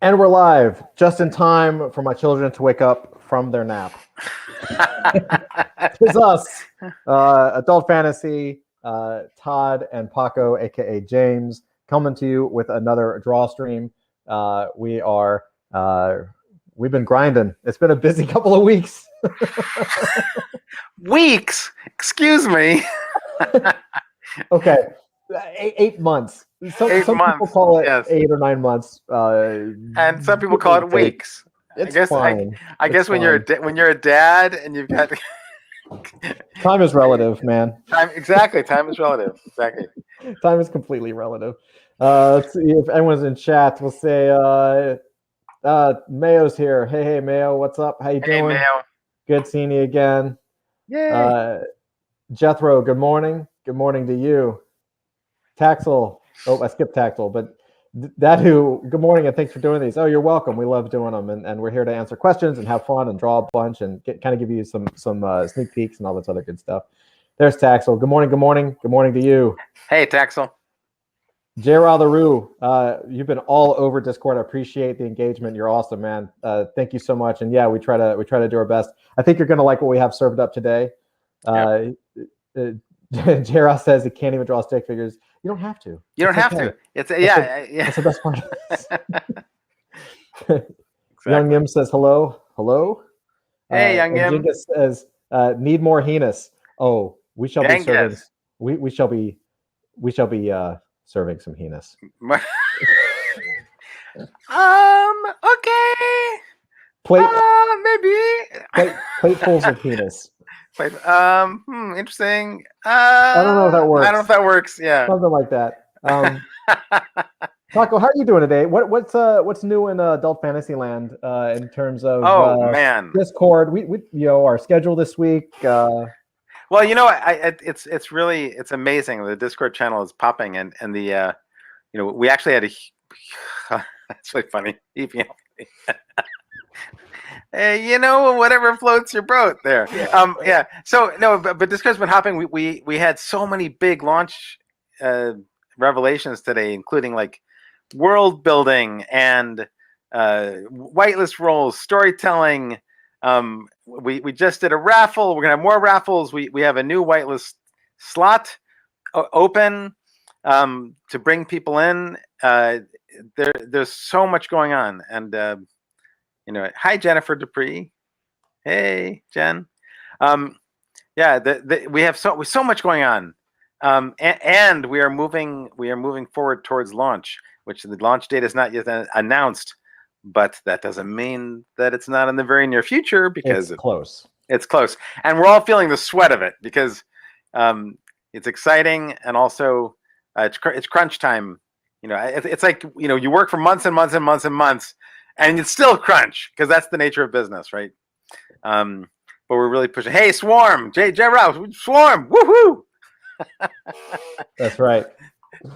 And we're live just in time for my children to wake up from their nap. It's us, Adult Fantasy, Todd and Paco, aka James, coming to you with another draw stream. We are, we've been grinding. It's been a busy couple of weeks. Weeks? Excuse me. Okay, 8 months. Some Eight people months, call it yes. 8 or 9 months, And some people call it weeks. It's I fine. guess when you're a dad and you've got Time is relative, man. time, exactly. Time is relative. Exactly. Time is completely relative. Let's see if anyone's in chat. We'll say Mayo's here. Hey, Mayo, what's up? How you Hey, doing? Mayo. Good seeing you again. Yay. Jethro, good morning. Good morning to you. Taxel. Oh, I skipped Taxel, but Dadu, good morning and thanks for doing these. Oh, you're welcome. We love doing them, and we're here to answer questions and have fun and draw a bunch and kind of give you some sneak peeks and all this other good stuff. There's Taxel. Good morning. Good morning. Good morning to you. Hey, Taxel. J-Ra the Roo, you've been all over Discord. I appreciate the engagement. You're awesome, man. Thank you so much. And yeah, we try to do our best. I think you're gonna like what we have served up today. J-Ra says he can't even draw stick figures. You don't have to. You don't have to. It's yeah. That's the best part. Exactly. Young Nim says hello. Hello. Hey, Young Nim. Jinga says need more heenus. Oh, we shall be serving. We shall be serving some heenus. Okay. Plate. Maybe. Platefuls of penis. Interesting. I don't know if that works. I don't know if that works. Yeah. Something like that. Paco, how are you doing today? What's new in Adult Fantasyland in terms of man, Discord? We our schedule this week. Well, it's amazing. The Discord channel is popping, and the we actually had a that's really funny. Hey, whatever floats your boat there. Yeah. So no, but Discord's been hopping. We had so many big launch revelations today, including like world building and whitelist roles, storytelling. We just did a raffle. We're gonna have more raffles. We have a new whitelist slot open to bring people in. There's so much going on, and hi Jennifer Dupree. Hey Jen. We have so much going on, and we are moving forward towards launch, which the launch date is not yet announced. But that doesn't mean that it's not in the very near future, because it's close. It's close, and we're all feeling the sweat of it because it's exciting, and also it's crunch time. It's like you work for months and months and months and months, and it's still crunch because that's the nature of business, right? But we're really pushing. Hey, Swarm, J. Rouse, Swarm, woohoo! That's right.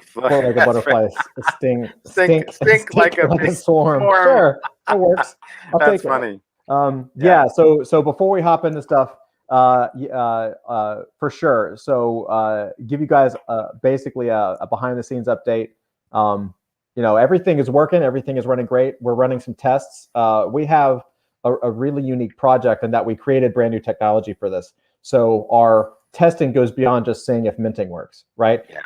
Float like a butterfly, stink like a swarm. Sure, that works. That's funny. Yeah. So before we hop into stuff, for sure. So give you guys basically a behind the scenes update. Everything is working. Everything is running great. We're running some tests. We have a really unique project in that we created brand new technology for this. So our testing goes beyond just seeing if minting works, right? Yeah.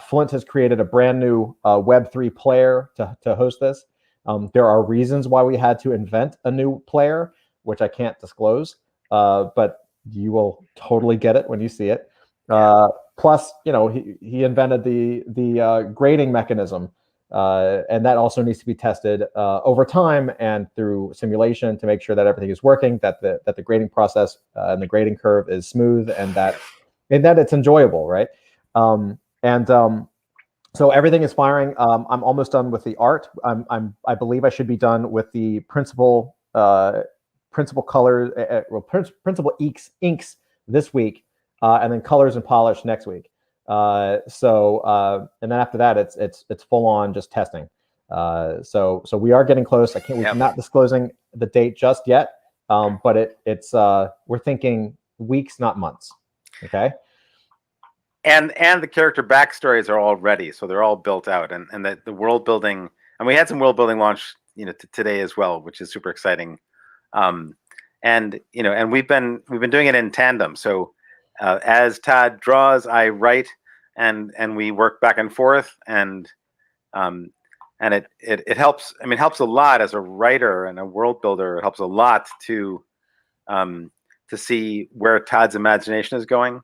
Flint has created a brand new Web3 player to host this. There are reasons why we had to invent a new player, which I can't disclose, but you will totally get it when you see it. Plus, he invented the grading mechanism, and that also needs to be tested over time and through simulation to make sure that everything is working, that the grading process and the grading curve is smooth, and that it's enjoyable, right? So everything is firing. I'm almost done with the art. I believe I should be done with the principal colors, principal inks this week, and then colors and polish next week. And then after that, it's full on just testing. So we are getting close. We're not disclosing the date just yet, but we're thinking weeks, not months. Okay. And the character backstories are all ready, so they're all built out, and the world building and we had some world building launch, today as well, which is super exciting. And we've been doing it in tandem. So as Todd draws, I write, and we work back and forth, and it helps. I mean, it helps a lot as a writer and a world builder. It helps a lot to see where Todd's imagination is going,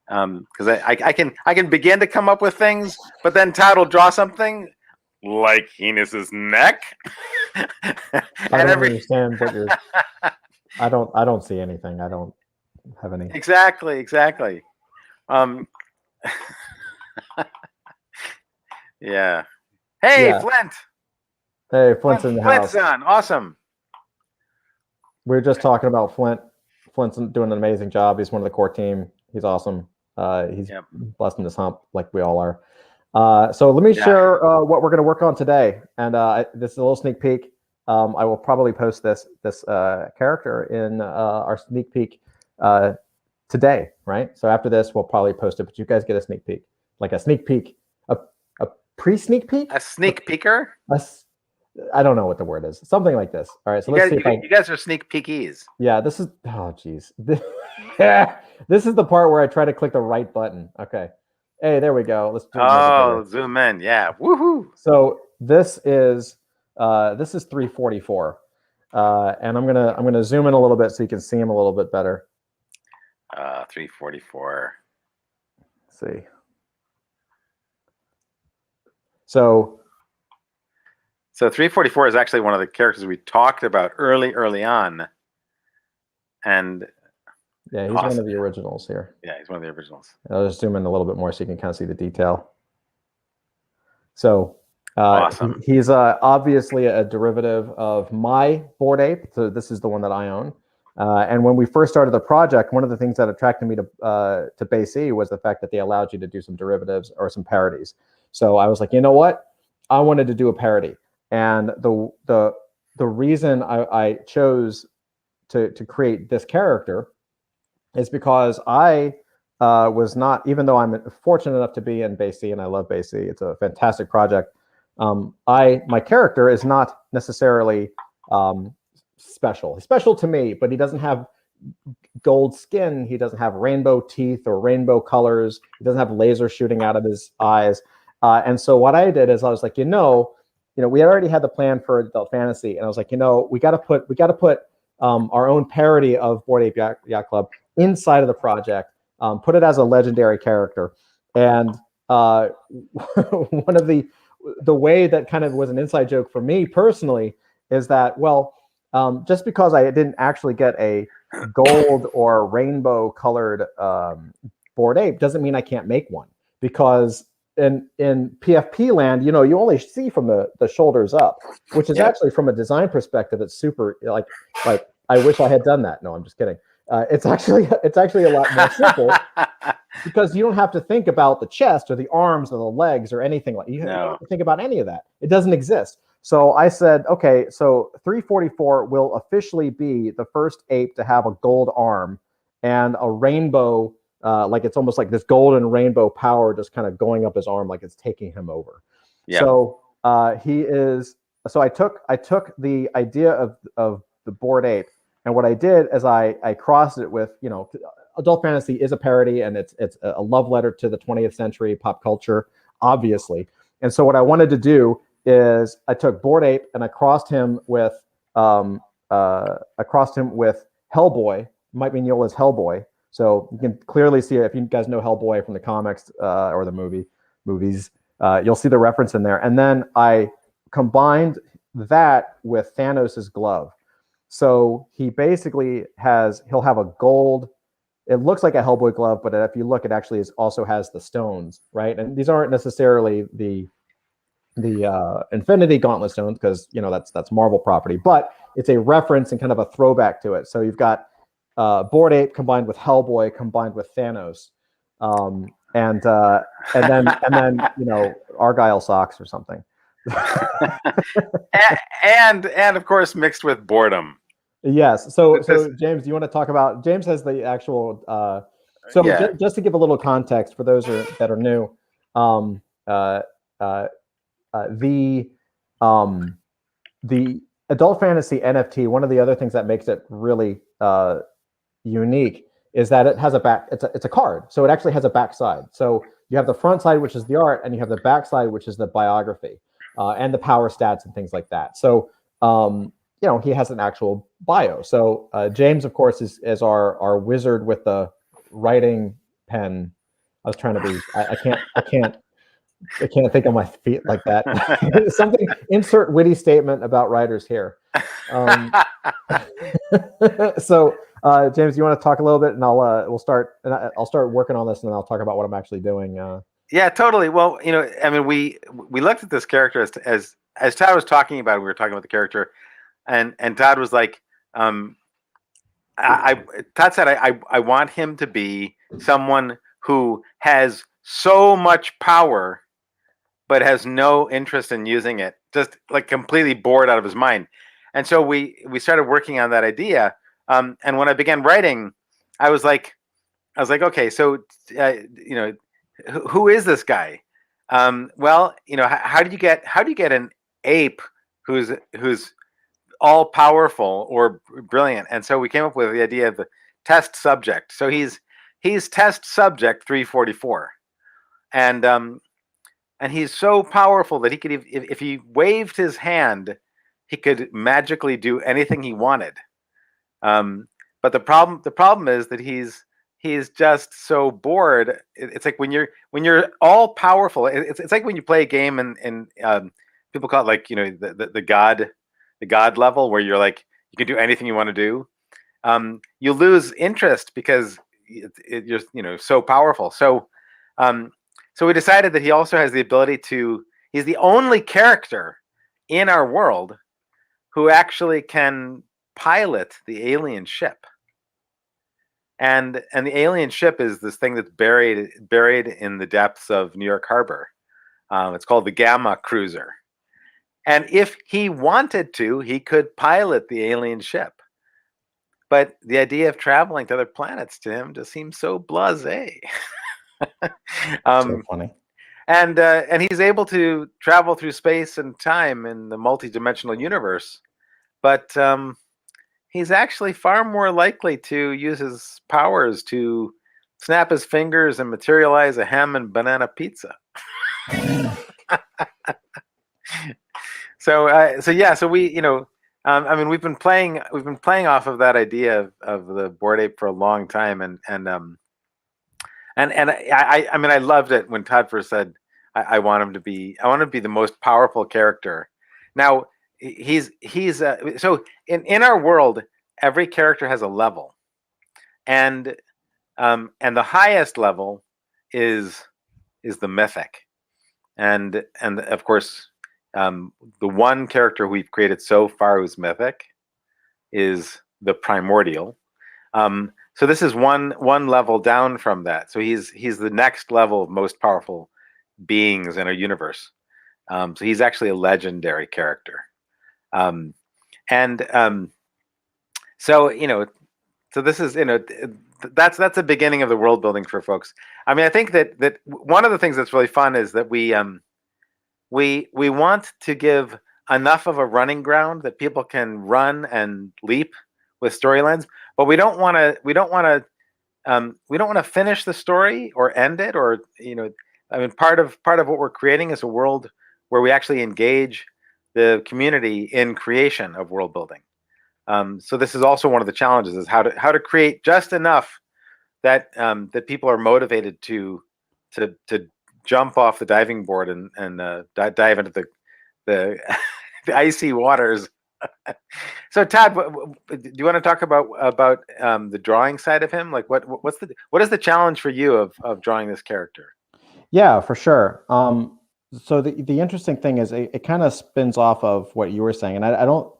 because I can begin to come up with things, but then Todd will draw something like Heinus's neck. I don't understand what you're. I don't see anything. I don't have any. Exactly. Yeah. Hey, Yeah. Flint. Hey, Flint's in the house. Flint's on. Awesome. We were just talking about Flint. Flint's doing an amazing job. He's one of the core team. He's awesome. He's busting his hump like we all are. So let me share what we're going to work on today. And this is a little sneak peek. I will probably post this character in our sneak peek today, right? So after this, we'll probably post it, but you guys get a sneak peek, like a sneak peek, a pre-sneak peek, a sneak peeker. I don't know what the word is. Something like this. All right, so let's see. You guys are sneak peekies. Yeah, this is. Oh, geez. This is the part where I try to click the right button. Okay. Hey, there we go. Let's. Zoom in. Yeah. Woohoo. So this is 344, and I'm gonna zoom in a little bit so you can see him a little bit better. 344. Let's see. So 344 is actually one of the characters we talked about early on, and yeah, he's one of the originals here. Yeah, he's one of the originals. I'll just zoom in a little bit more so you can kind of see the detail. So awesome. He's obviously a derivative of my Bored Ape. So this is the one that I own. And when we first started the project, one of the things that attracted me to BayC was the fact that they allowed you to do some derivatives or some parodies. So I was like, you know what? I wanted to do a parody. And the reason I chose to create this character is because I was not, even though I'm fortunate enough to be in BayC and I love BayC, it's a fantastic project. My character is not necessarily special. He's special to me, but he doesn't have gold skin. He doesn't have rainbow teeth or rainbow colors. He doesn't have laser shooting out of his eyes. And so what I did is I was like, we already had the plan for adult fantasy, and I was like, we got to put our own parody of Bored Ape Yacht Club inside of the project. Put it as a legendary character, and one of the way that kind of was an inside joke for me personally is that, just because I didn't actually get a gold or rainbow colored Bored Ape doesn't mean I can't make one, because in PFP land, you only see from the shoulders up, which is actually, from a design perspective, it's super like I wish I had done that. No, I'm just kidding. It's actually a lot more simple because you don't have to think about the chest or the arms or the legs or anything like. You don't have to think about any of that. It doesn't exist. So I said, okay, so 344 will officially be the first ape to have a gold arm and a rainbow, like it's almost like this golden rainbow power just kind of going up his arm, like it's taking him over. Yeah. So he is. So I took the idea of the Bored Ape, and what I did is I crossed it with, adult fantasy is a parody, and it's a love letter to the 20th century pop culture, obviously. And so what I wanted to do is I took Bored Ape and I crossed him with Hellboy, Mike Mignola's Hellboy. So you can clearly see, if you guys know Hellboy from the comics or the movies, you'll see the reference in there. And then I combined that with Thanos's glove. So he basically he'll have a gold, it looks like a Hellboy glove, but if you look, it actually also has the stones, right? And these aren't necessarily the Infinity Gauntlet stones, because that's Marvel property, but it's a reference and kind of a throwback to it. So you've got Bored Ape combined with Hellboy combined with Thanos, and then Argyle socks or something. and of course mixed with boredom. Yes. So James, do you want to talk about? James has the actual. Just to give a little context for those that are new, The adult fantasy NFT, one of the other things that makes it really unique is that it has a back. It's a card, so it actually has a back side. So you have the front side, which is the art, and you have the back side, which is the biography and the power stats and things like that. So he has an actual bio. So James, of course, is our wizard with the writing pen. I was trying to be. I can't think on my feet like that. Something. Insert witty statement about writers here. So, James, you want to talk a little bit, and I'll start working on this, and then I'll talk about what I'm actually doing. Yeah, totally. Well, I mean, we looked at this character as Todd was talking about it, we were talking about the character, and Todd was like, Todd said, I want him to be someone who has so much power, but has no interest in using it, just like completely bored out of his mind. And so we started working on that idea. And when I began writing, I was like, okay, so who is this guy? Well, how do you get an ape who's all powerful or brilliant? And so we came up with the idea of the test subject. So he's test subject 344, and he's so powerful that he could, if he waved his hand, he could magically do anything he wanted. But the problem is that he's just so bored. It's like when you're all powerful. It's like when you play a game and people call it like the god level, where you're like you can do anything you want to do. You lose interest because you're so powerful. So we decided that he also has the ability to. He's the only character in our world who actually can pilot the alien ship. And the alien ship is this thing that's buried in the depths of New York Harbor. It's called the Gamma Cruiser. And if he wanted to, he could pilot the alien ship. But the idea of traveling to other planets to him just seems so blasé. So funny. And he's able to travel through space and time in the multidimensional universe, but he's actually far more likely to use his powers to snap his fingers and materialize a ham and banana pizza. So we, I mean, we've been playing off of that idea of the Bored Ape for a long time, and I mean, I loved it when Todd first said, I want him to be the most powerful character. Now he's so in our world, every character has a level, and the highest level is the mythic, and of course, the one character we've created so far who's mythic is the primordial. So this is one level down from that. So he's the next level of most powerful beings in our universe. So he's actually a legendary character. So this is that's the beginning of the world building for folks. I mean, I think that one of the things that's really fun is that we want to give enough of a running ground that people can run and leap with storylines, but we don't want to finish the story or end it, or I mean, part of what we're creating is a world where we actually engage the community in creation of world building. So this is also one of the challenges: is how to create just enough that that people are motivated to jump off the diving board and dive into the the icy waters. So Todd, do you want to talk about the drawing side of him? Like what is the challenge for you of drawing this character? Yeah, for sure. So the interesting thing is it kind of spins off of what you were saying, and I don't.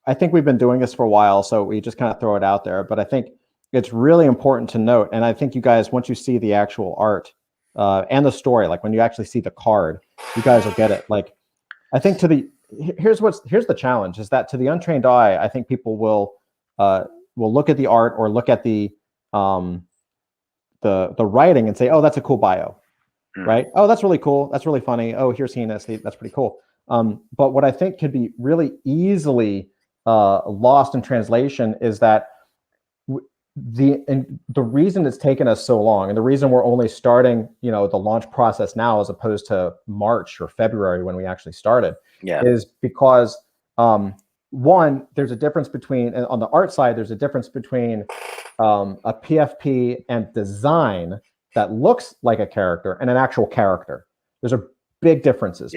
I think we've been doing this for a while, so we just kind of throw it out there. But I think it's really important to note, and I think you guys, once you see the actual art and the story, like when you actually see the card, you guys will get it. Like, I think here's the challenge is that to the untrained eye, I think people will look at the art or look at the writing and say, oh, that's a cool bio. right? Oh, that's really cool. That's really funny. Oh, here's Heinous. That's pretty cool. But what I think could be really easily lost in translation is that the reason it's taken us so long, and the reason we're only starting, the launch process now as opposed to March or February when we actually started, is because one, there's a difference between, on the art side, there's a difference between a PFP and design that looks like a character and an actual character. There's a big differences.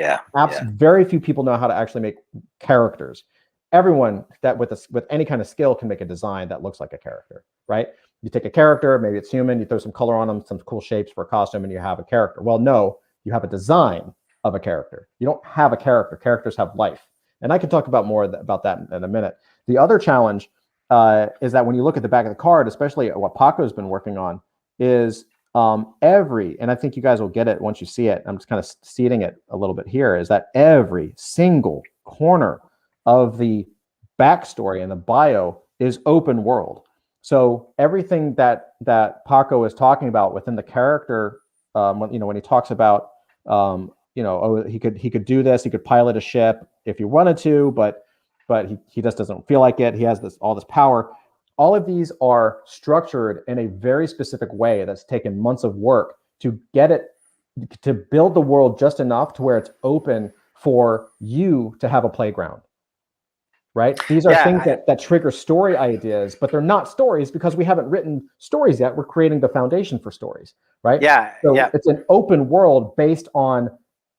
Very few people know how to actually make characters. Everyone that with any kind of skill can make a design that looks like a character, right? You take a character, maybe it's human, you throw some color on them, some cool shapes for a costume, and you have a character. Well, no, you have a design of a character. You don't have a character. Characters have life. And I can talk about more about that in a minute. The other challenge is that when you look at the back of the card, especially what Paco's been working on, is and I think you guys will get it once you see it, I'm just kind of seeding it a little bit here, is that every single corner of the backstory and the bio is open world. So everything that Paco is talking about within the character, when he talks about, he could do this, he could pilot a ship if he wanted to, but he just doesn't feel like it. He has all this power. All of these are structured in a very specific way that's taken months of work to get it, to build the world just enough to where it's open for you to have a playground. Right? These are things that trigger story ideas, but they're not stories because we haven't written stories yet. We're creating the foundation for stories, right? It's an open world based on,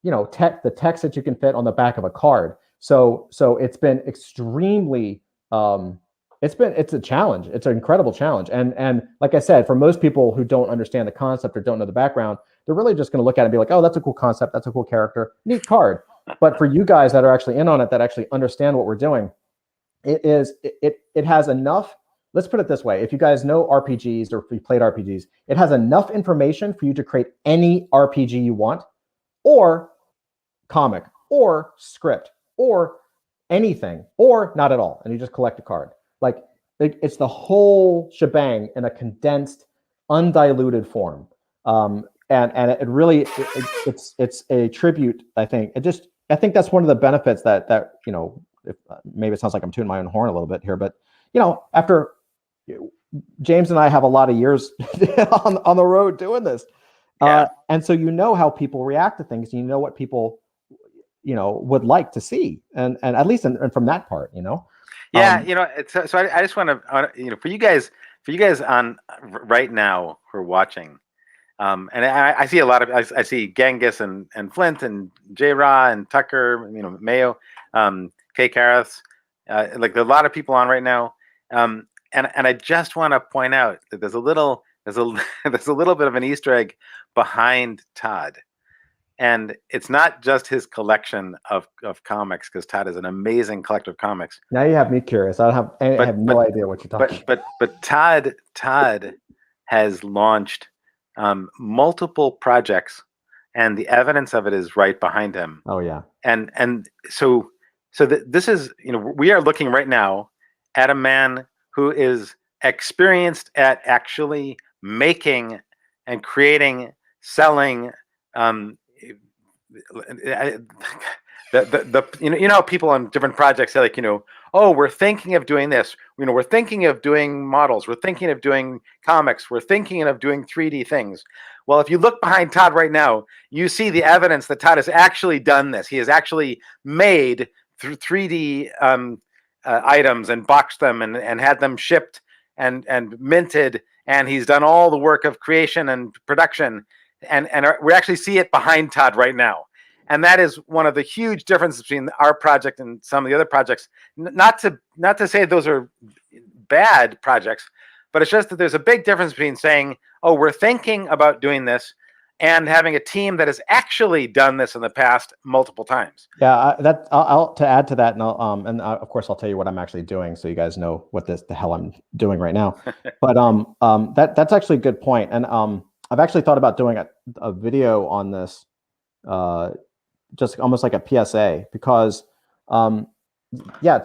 the text that you can fit on the back of a card. So it's been extremely, it's a challenge. It's an incredible challenge. And like I said, for most people who don't understand the concept or don't know the background, they're really just going to look at it and be like, oh, that's a cool concept. That's a cool character. Neat card. But for you guys that are actually in on it, that actually understand what we're doing, it has enough. Let's put it this way. If you guys know RPGs or if you played RPGs, it has enough information for you to create any RPG you want, or comic, or script, or anything, or not at all. And you just collect a card. Like it's the whole shebang in a condensed, undiluted form. And it really, it's a tribute, I think. I think that's one of the benefits that maybe it sounds like I'm tooting my own horn a little bit here, but after James and I have a lot of years on the road doing this, and so how people react to things, what people would like to see, and at least from that part, So I just want to for you guys on right now who are watching. And I see a lot of I see Genghis and Flint and J. Ra and Tucker, Mayo, Kay Karras, like there are a lot of people on right now, and I just want to point out that there's a little bit of an Easter egg behind Todd, and it's not just his collection of comics, because Todd is an amazing collector of comics. Now you have me curious. I have no idea what you're talking about. But Todd has launched multiple projects, and the evidence of it is right behind him. Oh yeah. And so this is, we are looking right now at a man who is experienced at actually making and creating, selling, how people on different projects say, like, oh, we're thinking of doing this. We're thinking of doing models. We're thinking of doing comics. We're thinking of doing 3D things. Well, if you look behind Todd right now, you see the evidence that Todd has actually done this. He has actually made 3D items and boxed them and had them shipped and minted. And he's done all the work of creation and production. And we actually see it behind Todd right now. And that is one of the huge differences between our project and some of the other projects. Not to say those are bad projects, but it's just that there's a big difference between saying, oh, we're thinking about doing this, and having a team that has actually done this in the past multiple times. Yeah, I'll to add to that, and of course I'll tell you what I'm actually doing, so you guys know what the hell I'm doing right now. But that's actually a good point, and I've actually thought about doing a video on this. Just almost like a PSA, because to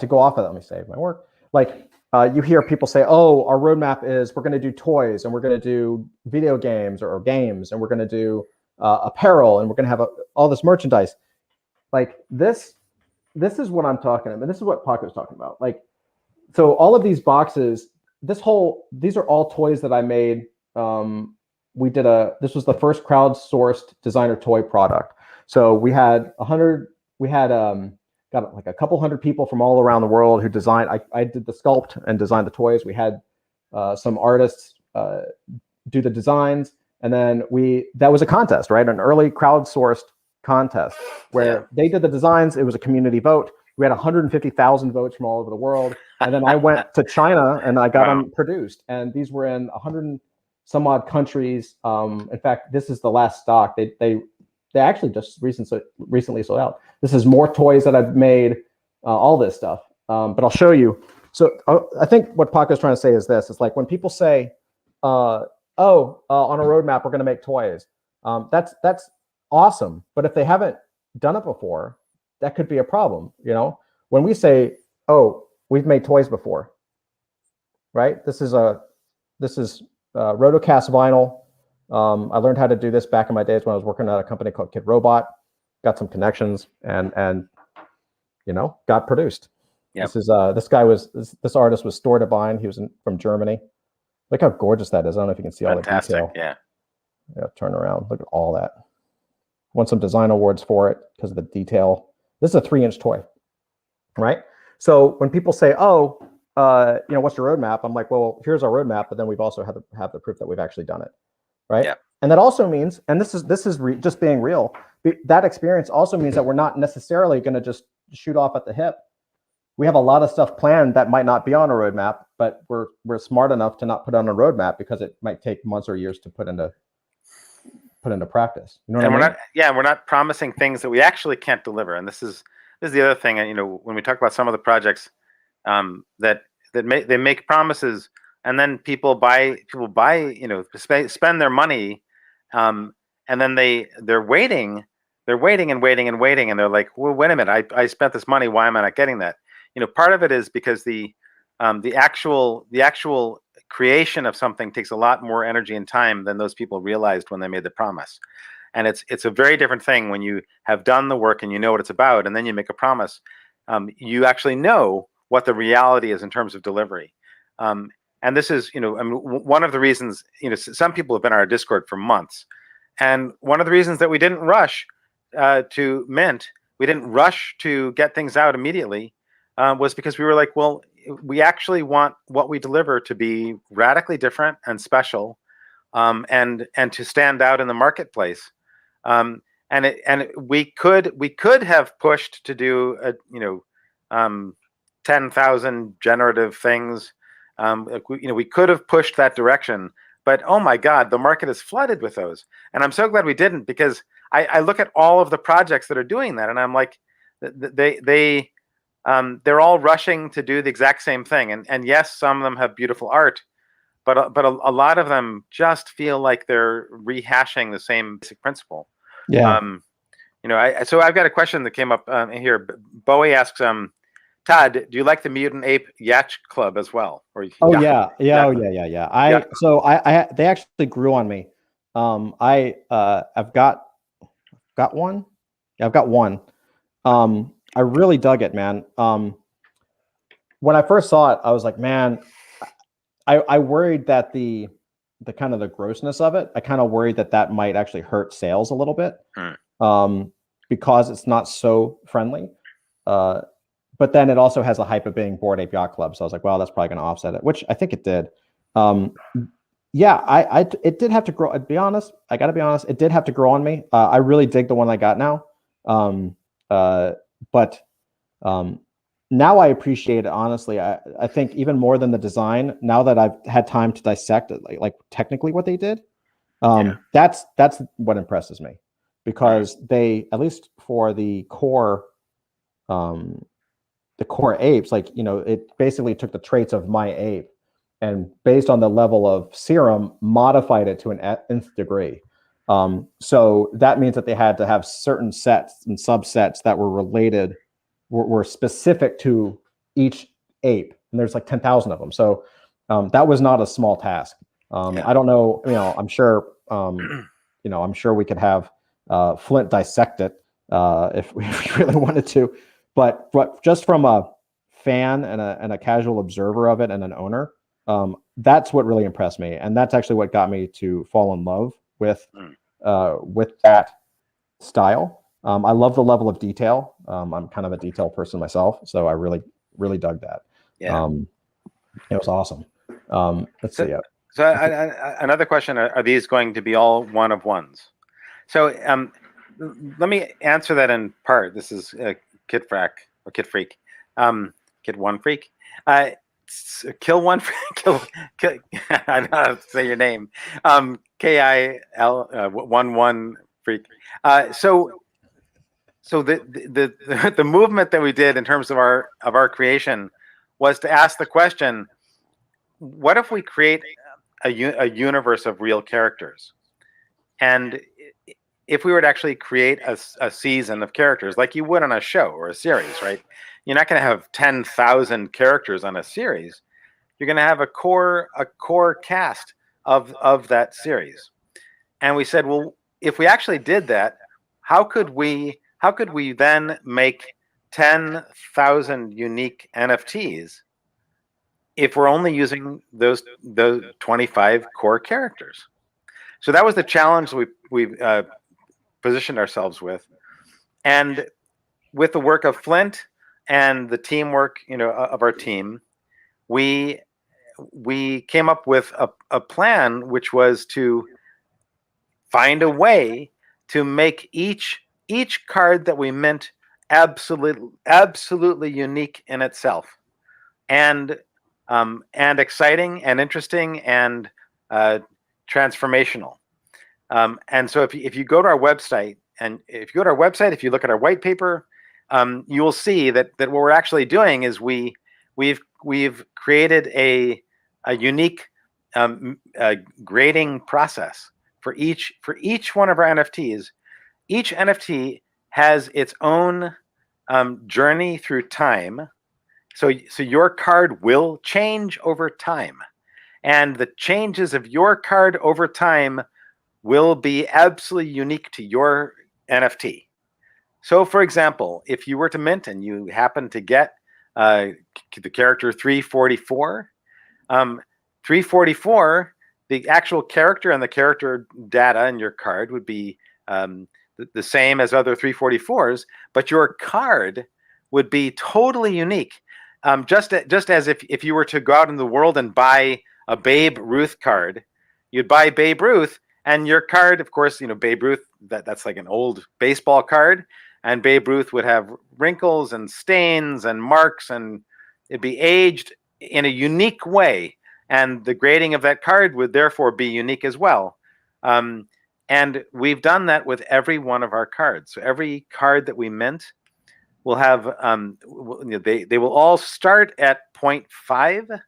go off of that, let me save my work. Like you hear people say, oh, our roadmap is we're going to do toys, and we're going to do video games or games, and we're going to do apparel, and we're going to have all this merchandise. Like this is what I'm talking about. This is what Paco's talking about. Like, so all of these boxes, these are all toys that I made. This was the first crowdsourced designer toy product. So we had got like a couple hundred people from all around the world who designed. I did the sculpt and designed the toys. We had some artists do the designs, and then that was a contest, right? An early crowdsourced contest where they did the designs. It was a community vote. We had 150,000 votes from all over the world, and then I went to China and I got them produced. And these were in 100 and some odd countries. In fact, this is the last stock. They actually just recently sold out. This is more toys that I've made, all this stuff. But I'll show you. So I think what Paco's trying to say is this. It's like when people say, on a roadmap, we're going to make toys. That's awesome. But if they haven't done it before, that could be a problem. You know, when we say, oh, we've made toys before, right? This is Rotocast vinyl. I learned how to do this back in my days when I was working at a company called Kid Robot. Got some connections and got produced. Yep. This artist was Store Divine. He was from Germany. Look how gorgeous that is. I don't know if you can see all the detail. Yeah, turn around. Look at all that. Won some design awards for it because of the detail. This is a 3-inch toy, right? So when people say, "Oh, what's your roadmap?" I'm like, "Well, here's our roadmap," but then we've also have the proof that we've actually done it, right? Yeah. And that also means, and this is just being real. That experience also means that we're not necessarily going to just shoot off at the hip. We have a lot of stuff planned that might not be on a roadmap, but we're smart enough to not put on a roadmap because it might take months or years to put into practice. You know what I mean? We're not promising things that we actually can't deliver. And this is the other thing. And when we talk about some of the projects that they make promises, and then people buy, spend their money, and then they're waiting, and they're like, well, wait a minute, I spent this money, why am I not getting that? Part of it is because the actual creation of something takes a lot more energy and time than those people realized when they made the promise. And it's a very different thing when you have done the work and you know what it's about, and then you make a promise. You actually know what the reality is in terms of delivery. And this is, one of the reasons, some people have been on our Discord for months. And one of the reasons that we didn't rush to mint, we didn't rush to get things out immediately, was because we were like, well, we actually want what we deliver to be radically different and special, and to stand out in the marketplace. And we could have pushed to do 10,000 generative things. We could have pushed that direction, but oh my God, the market is flooded with those. And I'm so glad we didn't, because I look at all of the projects that are doing that, and I'm like, they're all rushing to do the exact same thing. And yes, some of them have beautiful art, but a lot of them just feel like they're rehashing the same basic principle. Yeah. So I've got a question that came up here. Bowie asks, Todd, do you like the Mutant Ape Yacht Club as well? Or yeah. They actually grew on me. I've got one. Yeah, I've got one. I really dug it, man. When I first saw it, I was like, man, I worried that the kind of the grossness of it, I kind of worried that might actually hurt sales a little bit, because it's not so friendly. But then it also has a hype of being Bored Ape Yacht Club. So I was like, well, that's probably going to offset it, which I think it did. It did have to grow. I'd be honest. I got to be honest. It did have to grow on me. I really dig the one I got now. But now I appreciate it, honestly. I think even more than the design, now that I've had time to dissect it, like technically what they did, that's what impresses me, because they, at least for the core apes, it basically took the traits of my ape and based on the level of serum, modified it to an nth degree. So that means that they had to have certain sets and subsets that were related, were specific to each ape. And there's like 10,000 of them. So that was not a small task. I don't know, I'm sure I'm sure we could have Flint dissect it if we really wanted to, but just from a fan and a casual observer of it and an owner, that's what really impressed me, and that's actually what got me to fall in love with that style. I love the level of detail. I'm kind of a detail person myself, so I really dug that. Yeah. It was awesome. Let's see. So another question: are these going to be all one of ones? So let me answer that in part. This is Kid Freak, Kid One Freak. Kill One Kill. I don't know how to say your name. KIL 1 Freak. So the movement that we did in terms of our creation was to ask the question: what if we create a universe of real characters? And if we were to actually create a season of characters like you would on a show or a series, right? You're not going to have 10,000 characters on a series. You're going to have a core cast of that series. And we said, well, if we actually did that, how could we then make 10,000 unique NFTs if we're only using those 25 core characters? So that was the challenge we positioned ourselves with, and with the work of Flint and the teamwork, of our team, we came up with a plan, which was to find a way to make each card that we mint absolutely unique in itself, and exciting and interesting and transformational. And so if you go to our website, if you look at our white paper, you will see that what we're actually doing is we've created a unique grading process for each one of our NFTs. Each NFT has its own journey through time. So your card will change over time, and the changes of your card over time will be absolutely unique to your NFT. So, for example, if you were to mint and you happen to get the character 344, 344, the actual character and the character data in your card would be the same as other 344s, but your card would be totally unique. Just as if you were to go out in the world and buy a Babe Ruth card, you'd buy Babe Ruth, and your card, of course, Babe Ruth, that's like an old baseball card, and Babe Ruth would have wrinkles and stains and marks, and it'd be aged in a unique way, and the grading of that card would therefore be unique as well. And we've done that with every one of our cards. So every card that we mint will have, they will all start at 0.5,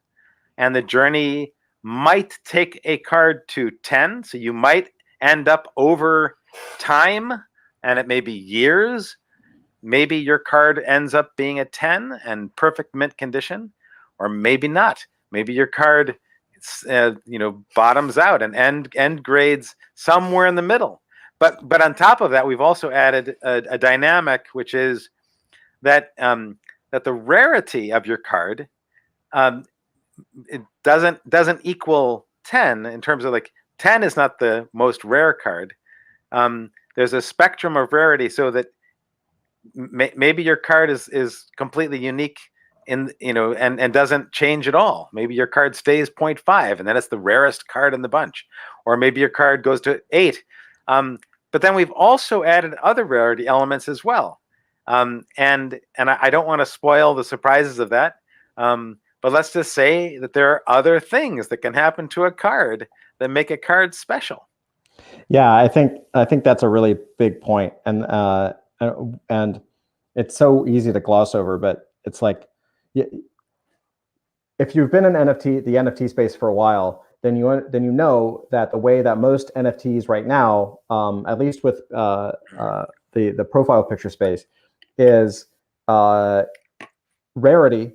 and the journey might take a card to 10. So you might end up over time, and it may be years. Maybe your card ends up being a 10 and perfect mint condition, or maybe not. Maybe your card bottoms out and end grades somewhere in the middle. But on top of that, we've also added a dynamic, which is that that the rarity of your card it doesn't equal 10 in terms of, like, 10 is not the most rare card. There's a spectrum of rarity, so that maybe your card is completely unique and doesn't change at all. Maybe your card stays 0.5 and then it's the rarest card in the bunch, or maybe your card goes to 8. But then we've also added other rarity elements as well. And I don't want to spoil the surprises of that. But let's just say that there are other things that can happen to a card that make a card special. Yeah, I think that's a really big point, and it's so easy to gloss over, but it's like, if you've been in the NFT space for a while, then you know that the way that most NFTs right now, at least with the profile picture space, is rarity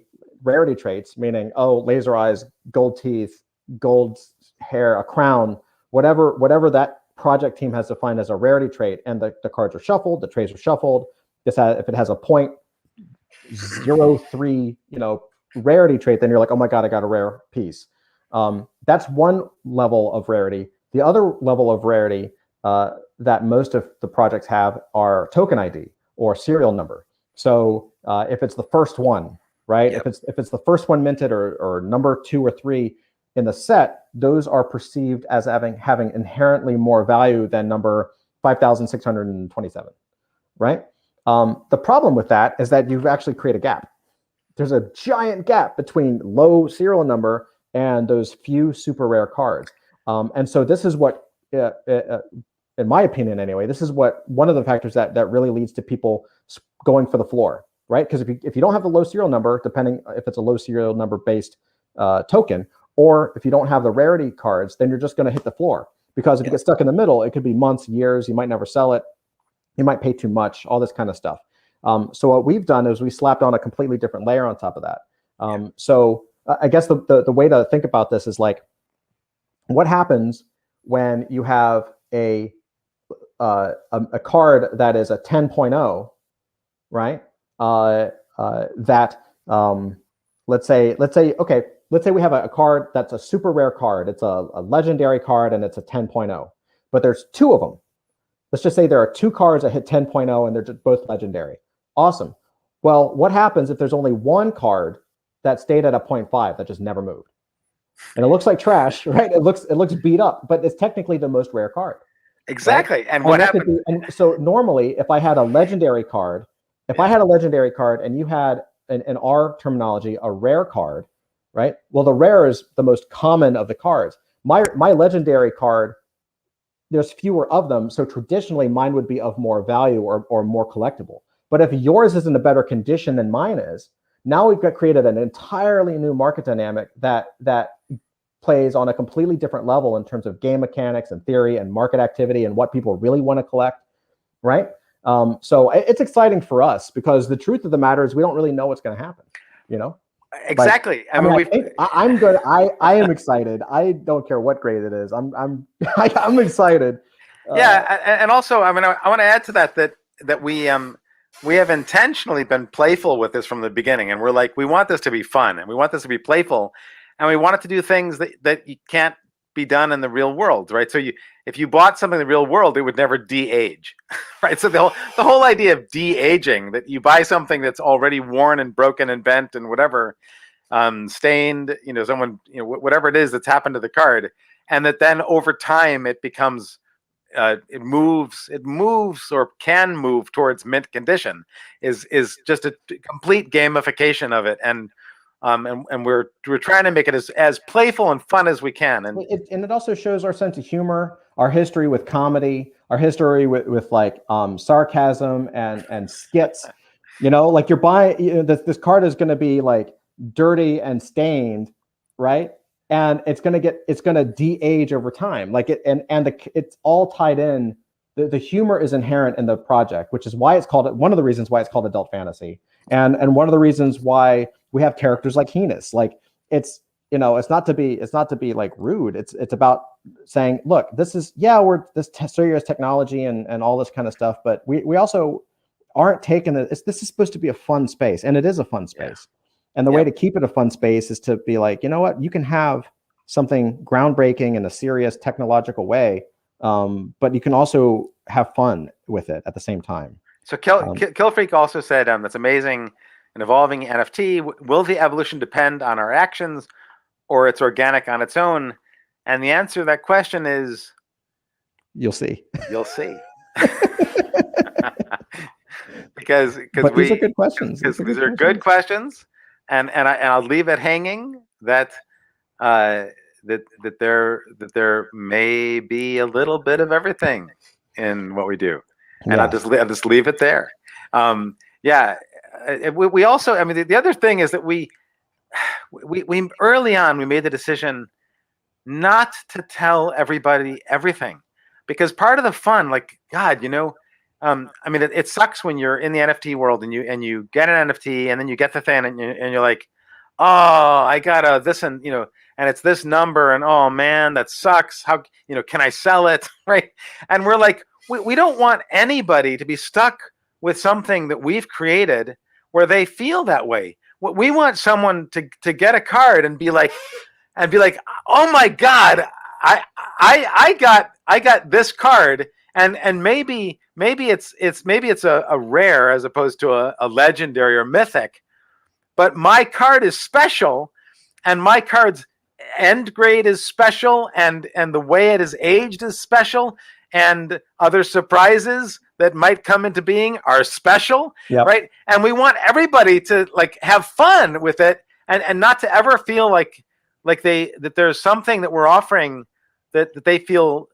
traits, meaning, laser eyes, gold teeth, gold hair, a crown, whatever that project team has defined as a rarity trait, and the cards are shuffled, the trays are shuffled. If it has a 0.03, rarity trait, then you're like, oh my god, I got a rare piece. That's one level of rarity. The other level of rarity that most of the projects have are token ID or serial number. So if it's the first one, right? Yep. If it's the first one minted or number 2 or 3 in the set, those are perceived as having inherently more value than number 5,627, right? The problem with that is that you've actually created a gap. There's a giant gap between low serial number and those few super rare cards. And so this is what, in my opinion anyway, this is what one of the factors that really leads to people going for the floor, right? Because if you don't have the low serial number, depending if it's a low serial number based token, or if you don't have the rarity cards, then you're just going to hit the floor. Because if you get stuck in the middle, it could be months, years, you might never sell it, you might pay too much, all this kind of stuff. So what we've done is we slapped on a completely different layer on top of that. So I guess the way to think about this is like, what happens when you have a card that is a 10.0, right? Let's say we have a card that's a super rare card. It's a legendary card and it's a 10.0, but there's 2 of them. Let's just say there are 2 cards that hit 10.0 and they're just both legendary. Awesome. Well, what happens if there's only 1 card that stayed at a 0.5 that just never moved? And it looks like trash, right? It looks beat up, but it's technically the most rare card. Exactly. Right? And what happened? And so normally, if I had a legendary card, and you had, in our terminology, a rare card, right? Well, the rare is the most common of the cards. My legendary card, there's fewer of them, so traditionally mine would be of more value or more collectible. But if yours is in a better condition than mine is, now we've created an entirely new market dynamic that plays on a completely different level in terms of game mechanics and theory and market activity and what people really want to collect, right? So it's exciting for us because the truth of the matter is we don't really know what's going to happen, Exactly. But, I'm good. I am excited. I don't care what grade it is. I'm excited. And also, I want to add to that we have intentionally been playful with this from the beginning, and we're like, we want this to be fun and we want this to be playful, and we want it to do things that you can't be done in the real world, right? So if you bought something in the real world, it would never de-age, right? So the whole idea of de-aging, that you buy something that's already worn and broken and bent and whatever, stained, whatever it is that's happened to the card, and that then over time it becomes it moves or can move towards mint condition is just a complete gamification of it, and we're trying to make it as playful and fun as we can, and it also shows our sense of humor, our history with comedy, our history with like sarcasm and skits. Like you're buying, this card is going to be like dirty and stained, right? And it's going to de-age over time. Like it's all tied in. The humor is inherent in the project, which is why it's called, one of the reasons why it's called adult fantasy. And one of the reasons why we have characters like Heinous. Like it's not to be like rude. It's about saying, look, this is, we're this serious technology and all this kind of stuff, but we also aren't taking it. This is supposed to be a fun space, and it is a fun space. Yeah. And the way to keep it a fun space is to be like, you know what, you can have something groundbreaking in a serious technological way, but you can also have fun with it at the same time. So Killfreak also said, that's amazing. An evolving NFT, will the evolution depend on our actions or it's organic on its own? And the answer to that question is, you'll see. You'll see. because these are good questions. These are good questions. And I'll leave it hanging that there may be a little bit of everything in what we do, and I'll just leave it there. We also, the other thing is that we early on we made the decision not to tell everybody everything, because part of the fun, like God, it sucks when you're in the NFT world and you get an NFT and then you get the thing and you're like, oh, I got this, and and it's this number, and oh man, that sucks. How, can I sell it? Right? And we're like, we don't want anybody to be stuck with something that we've created where they feel that way. We want someone to get a card and be like, oh my God, I got this card, and maybe it's a rare as opposed to a legendary or mythic, but my card is special, and my card's end grade is special, and the way it is aged is special, and other surprises that might come into being are special, Yep. right? And we want everybody to like have fun with it, and not to ever feel like that there's something that we're offering that they feel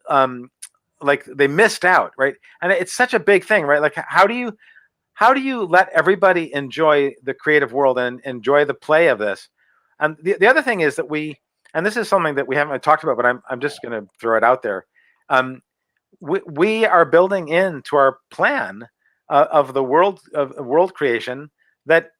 like they missed out, right? And it's such a big thing, right? Like how do you let everybody enjoy the creative world and enjoy the play of this? And the other thing is that and this is something that we haven't talked about, but I'm just going to throw it out there. We are building into our plan of the world creation that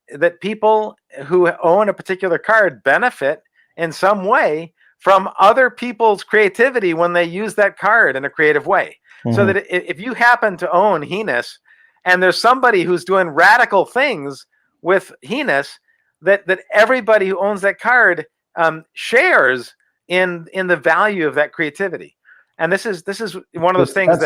people who own a particular card benefit in some way from other people's creativity when they use that card in a creative way. Mm-hmm. So that if you happen to own Heinous, and there's somebody who's doing radical things with Heinous, that everybody who owns that card shares in the value of that creativity. And this is one of those things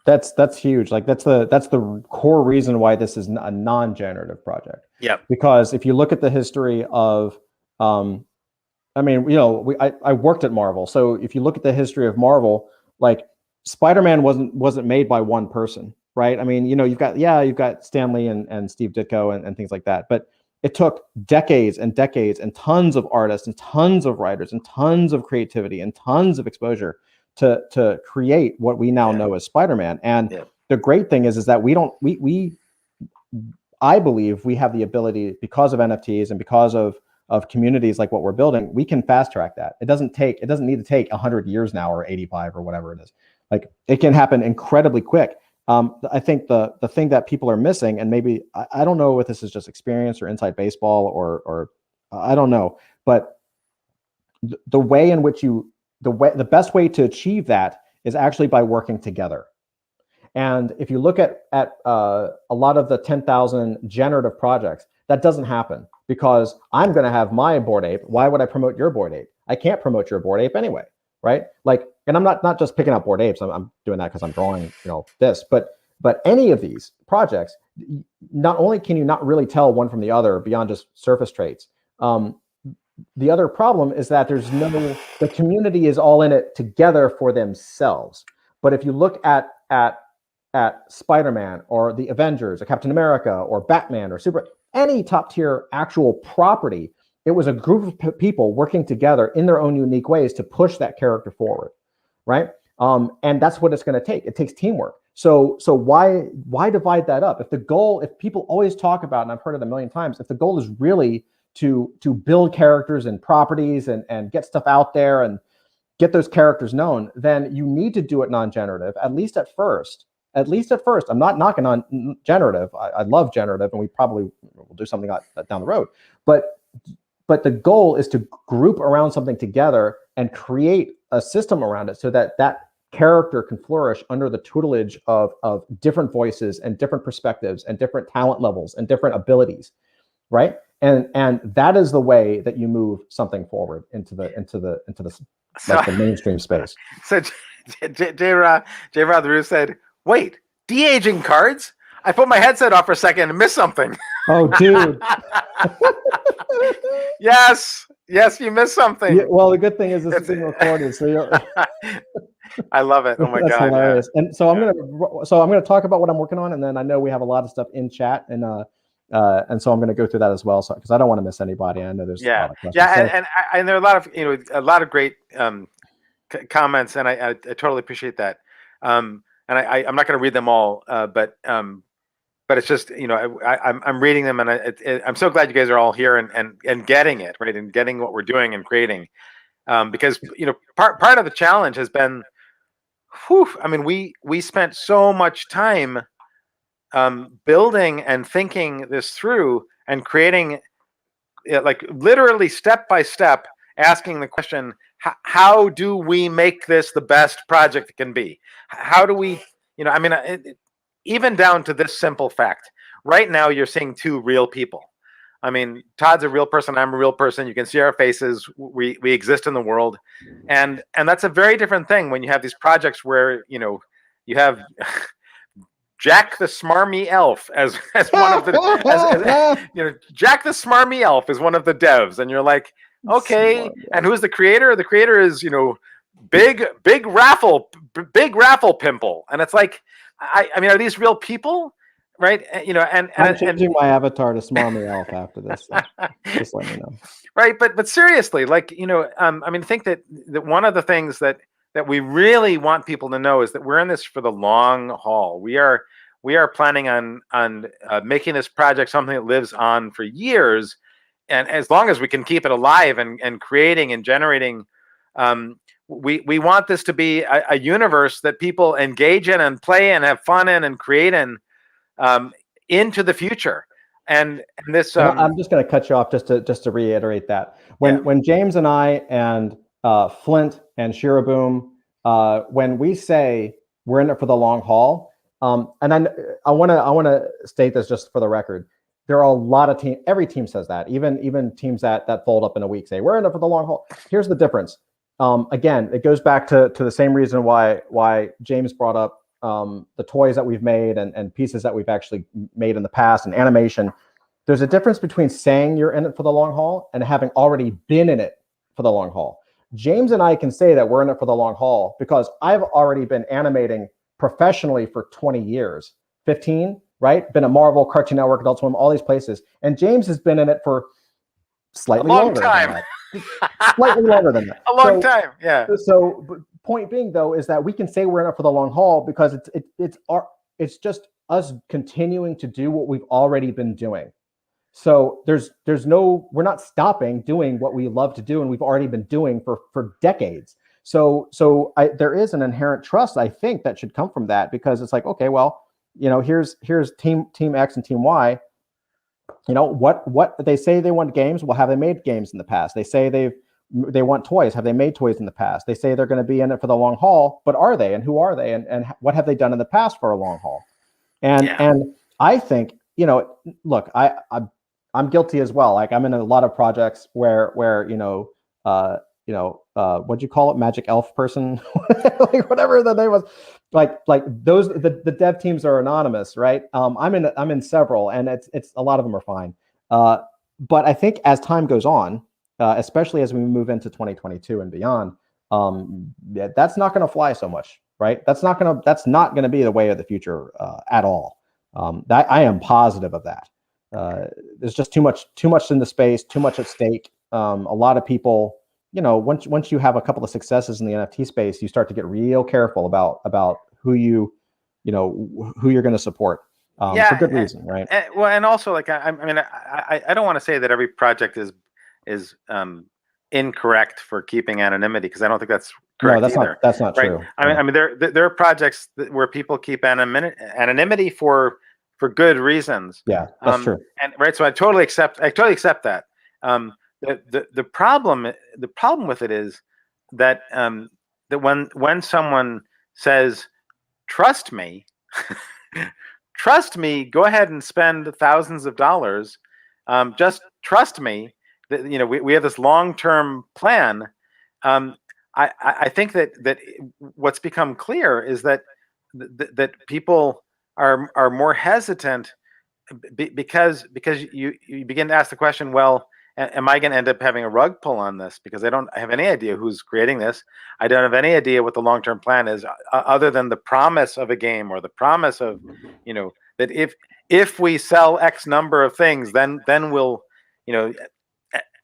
that's huge. Like that's the core reason why this is a non-generative project. Yeah. Because if you look at the history of, I worked at Marvel, so if you look at the history of Marvel, like Spider-Man wasn't made by one person, right? I mean, you've got Stan Lee and Steve Ditko and things like that, but it took decades and decades and tons of artists and tons of writers and tons of creativity and tons of exposure to create what we now know as Spider-Man. And the great thing is that I believe we have the ability, because of NFTs and because of communities like what we're building, we can fast track that. It doesn't need to take 100 years now or 85 or whatever it is. Like it can happen incredibly quick. I think the thing that people are missing, and maybe I don't know if this is just experience or inside baseball or I don't know, but the way in which the best way to achieve that is actually by working together. And if you look at a lot of the 10,000 generative projects, that doesn't happen because I'm going to have my Bored Ape. Why would I promote your Bored Ape? I can't promote your Bored Ape anyway, right? Like, and I'm not just picking out Bored Apes. I'm doing that because I'm drawing, this. But any of these projects, not only can you not really tell one from the other beyond just surface traits. The other problem is that the community is all in it together for themselves. But if you look at Spider-Man or the Avengers or Captain America or Batman or any top tier actual property, it was a group of people working together in their own unique ways to push that character forward, right? And that's what it's going to take. It takes teamwork. So why divide that up? If people always talk about, and I've heard it a million times, if the goal is really to build characters and properties and get stuff out there and get those characters known, then you need to do it non-generative, at least at first. I'm not knocking on generative. I love generative, and we probably will do something like that down the road. But the goal is to group around something together and create a system around it so that character can flourish under the tutelage of different voices and different perspectives and different talent levels and different abilities, right? And that is the way that you move something forward into the mainstream space. So J. Rod Rue said, "Wait, de-aging cards? I put my headset off for a second and missed something." Oh, dude. Yes, you missed something. Yeah, well, the good thing is this is being recorded, so I love it. Oh my That's God, hilarious. Yeah. And so I'm gonna talk about what I'm working on, and then I know we have a lot of stuff in chat, and so I'm gonna go through that as well, so because I don't want to miss anybody. I know there's a lot of questions. And there are a lot of great comments, and I totally appreciate that. And I'm not going to read them all, but it's just I'm reading them, and I'm so glad you guys are all here and getting it right, and getting what we're doing and creating, because part of the challenge has been, I mean, we spent so much time building and thinking this through and creating, like literally step by step, asking the question, how do we make this the best project it can be? How do we, I mean, even down to this simple fact. Right now, you're seeing two real people. I mean, Todd's a real person. I'm a real person. You can see our faces. We exist in the world, and that's a very different thing when you have these projects where you have Jack the Smarmy Elf as one of the Jack the Smarmy Elf is one of the devs, and you're like, okay, and who's the creator? The creator is big raffle pimple, and it's like, I mean, are these real people? Right, I'm changing my avatar to Smarmy Elf after this. So just let me know. Right, but seriously, like I mean, think that one of the things that we really want people to know is that we're in this for the long haul. We are planning on making this project something that lives on for years, and as long as we can keep it alive and creating and generating. We want this to be a universe that people engage in and play and have fun in and create in. Into the future, and this. I'm just going to cut you off just to reiterate that when James and I and Flint and Shiraboom, when we say we're in it for the long haul, and I want to state this just for the record. There are a lot of teams. Every team says that. Even teams that fold up in a week say we're in it for the long haul. Here's the difference. Again, it goes back to the same reason why James brought up the toys that we've made and pieces that we've actually made in the past and animation. There's a difference between saying you're in it for the long haul and having already been in it for the long haul. James and I can say that we're in it for the long haul because I've already been animating professionally for 20 years, 15, right? Been at Marvel, Cartoon Network, Adult Swim, all these places. And James has been in it for slightly longer than that. Slightly longer than that. A long time, yeah. So point being, though, is that we can say we're in it for the long haul because it's just us continuing to do what we've already been doing. So we're not stopping doing what we love to do and we've already been doing for decades. So there is an inherent trust, I think, that should come from that, because it's like, okay, well, here's team X and team Y. What they say they want games. Well, have they made games in the past? They say they want toys. Have they made toys in the past? They say they're going to be in it for the long haul, but are they? And who are they? And what have they done in the past for a long haul? And I think, look, I'm guilty as well. Like, I'm in a lot of projects where what'd you call it? Magic elf person, like whatever the name was. Like those, the dev teams are anonymous, right? I'm in several, and it's a lot of them are fine. But I think as time goes on, especially as we move into 2022 and beyond, that's not going to fly so much, right? That's not going to be the way of the future at all. That I am positive of that. There's just too much in the space, too much at stake. A lot of people, once you have a couple of successes in the NFT space, you start to get real careful about who you're going to support. For good reason, right? And also, like, I mean, I don't want to say that every project is incorrect for keeping anonymity, because I don't think that's correct. No, that's not right? true. I mean, there are projects where people keep anonymity for good reasons. Yeah, that's true. And right, so I totally accept that. The problem with it is that that when someone says, "Trust me," go ahead and spend thousands of dollars. Just trust me. That, we have this long-term plan. I think that what's become clear is that people are more hesitant because you begin to ask the question, well, am I going to end up having a rug pull on this? Because I don't have any idea who's creating this. I don't have any idea what the long-term plan is, other than the promise of a game, or the promise of, that if we sell X number of things, then we'll,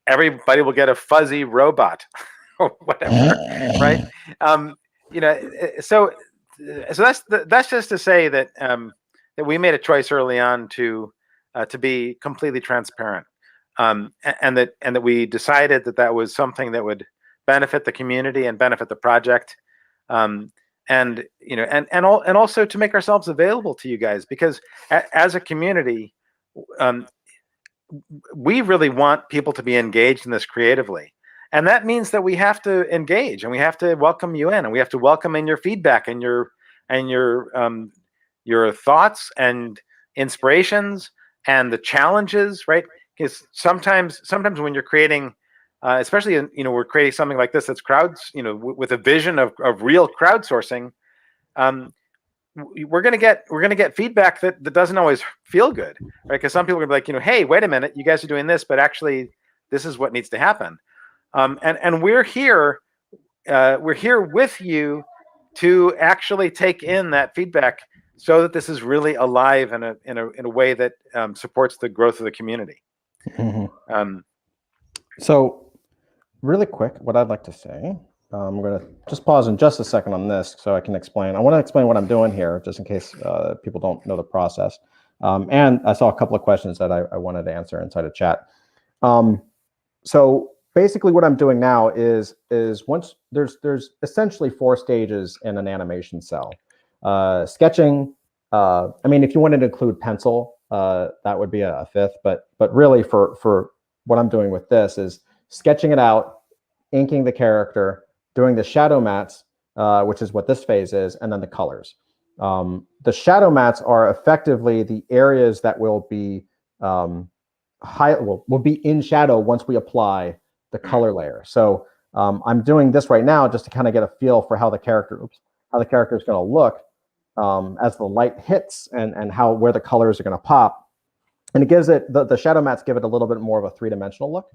everybody will get a fuzzy robot or whatever, right? So that's just to say that that we made a choice early on to be completely transparent. And that we decided that was something that would benefit the community and benefit the project, and also to make ourselves available to you guys, because as a community, we really want people to be engaged in this creatively, And that means that we have to engage and we have to welcome you in and we have to welcome in your feedback and your thoughts and inspirations and the challenges, right? Because sometimes when you're creating, especially we're creating something like this that's with a vision of real crowdsourcing, we're gonna get feedback that doesn't always feel good, right? Because some people are gonna be like, hey, wait a minute, you guys are doing this, but actually this is what needs to happen. And we're here with you to actually take in that feedback so that this is really alive in a way that supports the growth of the community. Mm-hmm. So really quick, what I'd like to say, I'm going to just pause in just a second on this so I can explain. I want to explain what I'm doing here just in case people don't know the process. And I saw a couple of questions that I wanted to answer inside of chat. So basically what I'm doing now is once there's essentially 4 stages in an animation cell. Sketching, I mean, if you wanted to include pencil, that would be a 5th, but really for what I'm doing with this is sketching it out, inking the character, doing the shadow mats, which is what this phase is, and then the colors. The shadow mats are effectively the areas that will be will be in shadow once we apply the color layer. So I'm doing this right now just to kind of get a feel for how the character is going to look as the light hits and where the colors are going to pop. And it gives it the shadow mats give it a little bit more of a 3-dimensional look,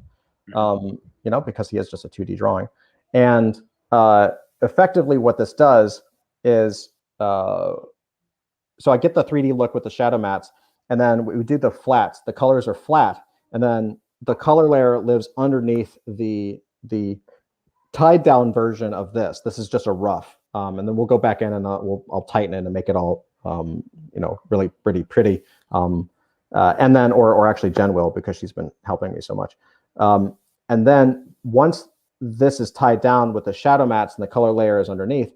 because he is just a 2D drawing. And effectively what this does is, so I get the 3D look with the shadow mats, and then we do the flats. The colors are flat, and then the color layer lives underneath the tied down version of this. This is just a rough, and then we'll go back in and I'll tighten it and make it all really pretty. And then or actually Jen will, because she's been helping me so much. And then once this is tied down with the shadow mats and the color layer is underneath,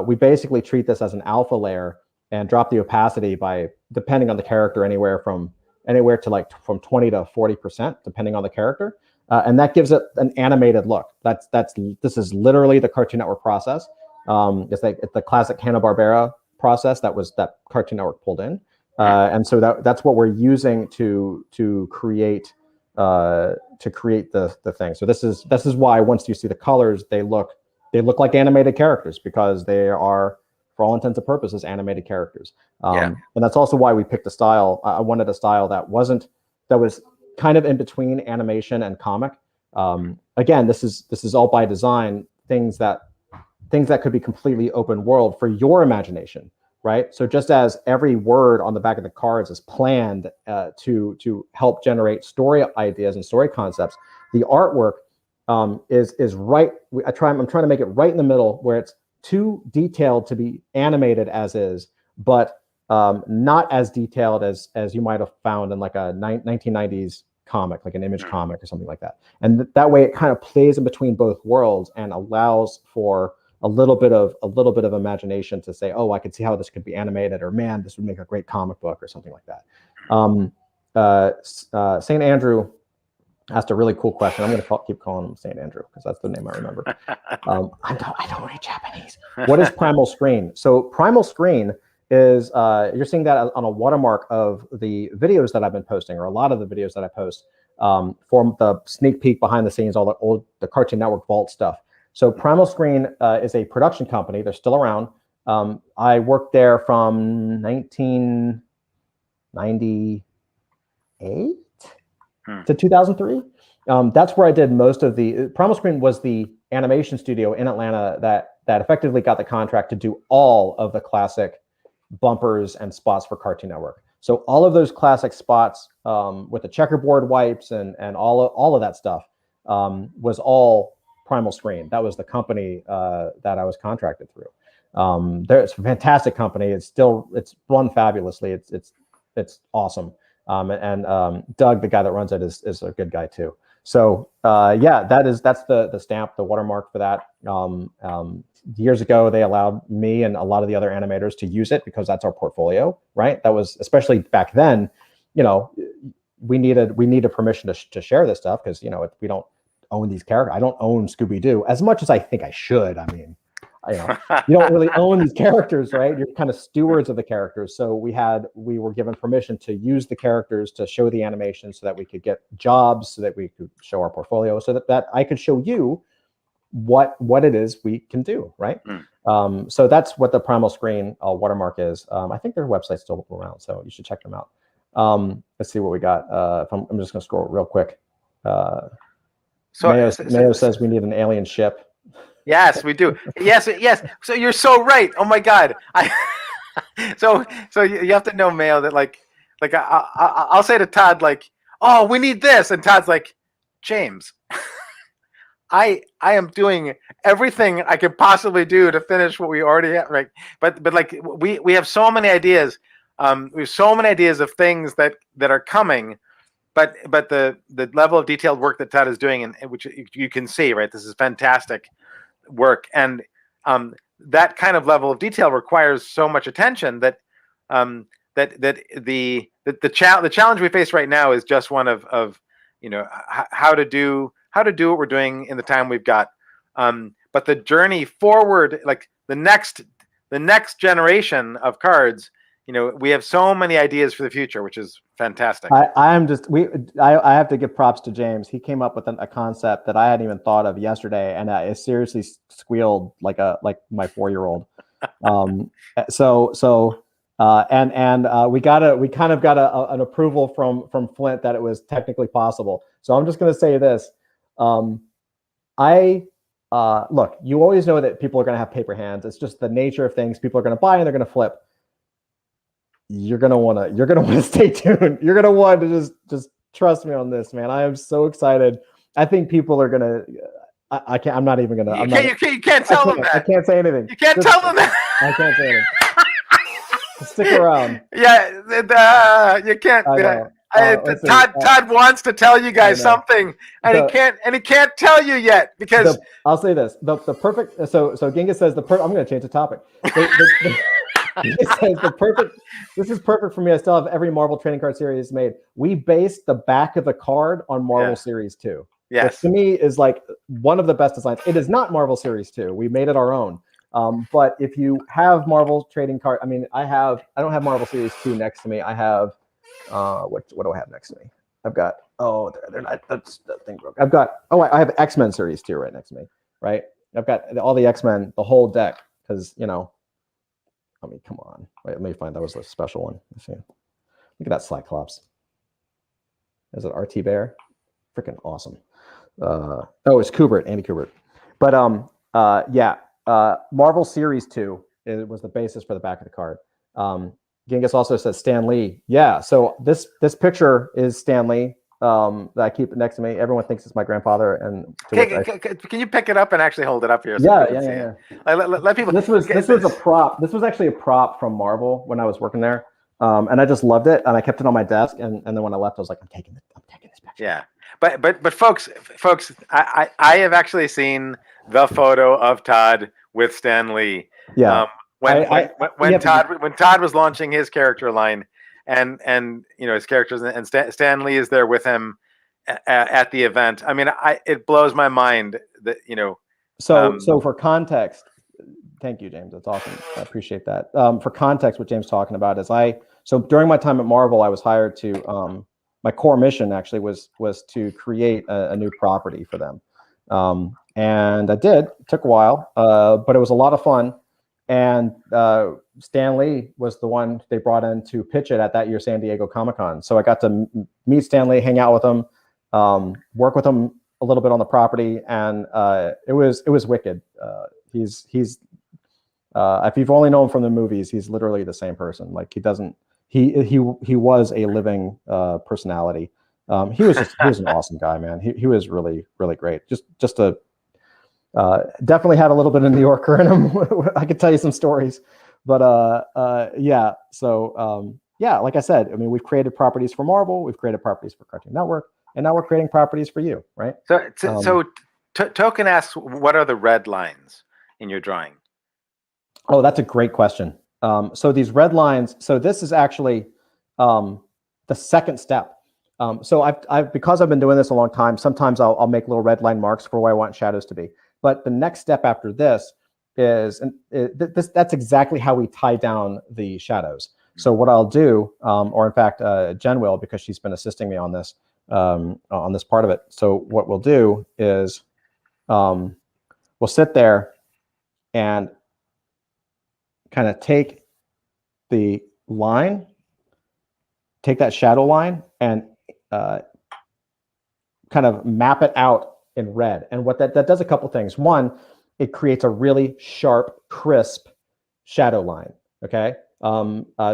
we basically treat this as an alpha layer and drop the opacity by, depending on the character, anywhere to like from 20 to 40%, depending on the character. And that gives it an animated look. This is literally the Cartoon Network process. It's the classic Hanna-Barbera process that Cartoon Network pulled in. And so that's what we're using to create the thing. So this is why once you see the colors, they look like animated characters, because they are, for all intents and purposes, animated characters. And that's also why we picked a style. I wanted a style that was kind of in between animation and comic. Again, this is all by design. Things that could be completely open world for your imagination, right? So just as every word on the back of the cards is planned to help generate story ideas and story concepts, the artwork is right. I'm trying to make it right in the middle, where it's too detailed to be animated as is, but not as detailed as you might have found in like a 1990s comic, like an Image comic or something like that. And that way it kind of plays in between both worlds and allows for a little bit of imagination to say, oh, I could see how this could be animated, or man, this would make a great comic book or something like that. St. Andrew asked a really cool question. I'm going to keep calling him St. Andrew because that's the name I remember. I don't read Japanese. What is Primal Screen? So Primal Screen is, you're seeing that on a watermark of the videos that I've been posting, or a lot of the videos that I post, for the sneak peek behind the scenes, all the Cartoon Network Vault stuff. So Primal Screen is a production company. They're still around. I worked there from 1998 to 2003. That's where I did most of Primal Screen was the animation studio in Atlanta that effectively got the contract to do all of the classic bumpers and spots for Cartoon Network. So all of those classic spots with the checkerboard wipes and all of that stuff was all Primal Screen. That was the company that I was contracted through. It's a fantastic company. It's run fabulously. It's awesome. And Doug, the guy that runs it, is a good guy too. So that's the stamp, the watermark for that. Years ago, they allowed me and a lot of the other animators to use it because that's our portfolio, right? That was, especially back then, we needed permission to share this stuff, because we don't own these characters. I don't own Scooby-Doo as much as I think I should. I mean, you don't really own these characters, right? You're kind of stewards of the characters. So we were given permission to use the characters to show the animation so that we could get jobs, so that we could show our portfolio, so that I could show you what it is we can do, right? So that's what the Primal Screen watermark is. I think their website's still around, so you should check them out. Let's see what we got. I'm just going to scroll real quick. Mayo says we need an alien ship. Yes, we do. Yes. So you're so right. Oh my God. So you have to know, Mayo, that like I'll say to Todd, like, oh, we need this, and Todd's like, James, I am doing everything I could possibly do to finish what we already have, right? But like we have so many ideas. We have so many ideas of things that are coming, but the level of detailed work that Todd is doing, and which you can see, right? This is fantastic work, and that kind of level of detail requires so much attention that the challenge we face right now is just one of how to do what we're doing in the time we've got. But the journey forward, like the next generation of cards, we have so many ideas for the future, which is fantastic. I have to give props to James. He came up with a concept that I hadn't even thought of yesterday, and it seriously squealed like my 4-year-old. We kind of got an approval from Flint that it was technically possible. So I'm just going to say this. Look, you always know that people are going to have paper hands. It's just the nature of things. People are going to buy and they're going to flip. You're going to want to stay tuned. You're going to want to just trust me on this, man. I am so excited. I think people are going to, I'm not even going to, you can't tell them that. I can't say anything. You can't tell them that. I can't say anything. Stick around. Yeah, you can't. Todd wants to tell you guys something, and he can't tell you yet because I'll say this: the perfect. So Ginga says I'm going to change the topic. He says this is perfect for me. I still have every Marvel trading card series made. We based the back of the card on Marvel Series 2. Yes, which to me is like one of the best designs. It is not Marvel Series 2. We made it our own. But if you have Marvel trading card, I mean, I don't have Marvel Series 2 next to me. I have what do I have next to me? I've got they're not, that's that thing broke. I have X-Men Series 2 right next to me, right? I've got all the X-Men, the whole deck, because I mean, come on. Wait, let me find that was a special one. Let's see. Look at that Cyclops. Is it RT Bear? Freaking awesome. It's Kubert, Andy Kubert. But Marvel Series 2 was the basis for the back of the card. Genghis also says Stan Lee. Yeah, so this picture is Stan Lee that I keep next to me. Everyone thinks it's my grandfather. And can you pick it up and actually hold it up here? So yeah. Let people. This was a prop. This was actually a prop from Marvel when I was working there, and I just loved it, and I kept it on my desk. And then when I left, I was like, I'm taking this picture. Yeah, but folks, I have actually seen the photo of Todd with Stan Lee. Yeah. When Todd was launching his character line, and his characters, and Stan Lee is there with him at the event. I mean, it blows my mind that So for context, thank you, James. That's awesome. I appreciate that. For context, what James is talking about is so during my time at Marvel, I was hired to my core mission actually was to create a new property for them, and I did. It took a while, but it was a lot of fun. And Stan Lee was the one they brought in to pitch it at that year's San Diego Comic-Con. So I got to meet Stan Lee, hang out with him, work with him a little bit on the property, and it was wicked. He's if you've only known him from the movies, he's literally the same person. Like he was a living personality. He was an awesome guy, man. He was really, really great. Just a definitely had a little bit of New Yorker in him. I could tell you some stories, but yeah. So like I said, I mean, we've created properties for Marvel, we've created properties for Cartoon Network, and now we're creating properties for you, right? So Token asks, what are the red lines in your drawing? Oh, that's a great question. So these red lines. So this is actually the second step. So I've because I've been doing this a long time, sometimes I'll make little red line marks for where I want shadows to be. But the next step after this is, and that's exactly how we tie down the shadows. So what I'll do, or in fact, Jen will, because she's been assisting me on this part of it. So what we'll do is we'll sit there and kind of take the line, take that shadow line, and kind of map it out in red. And what that does a couple things. One, it creates a really sharp, crisp shadow line. Okay.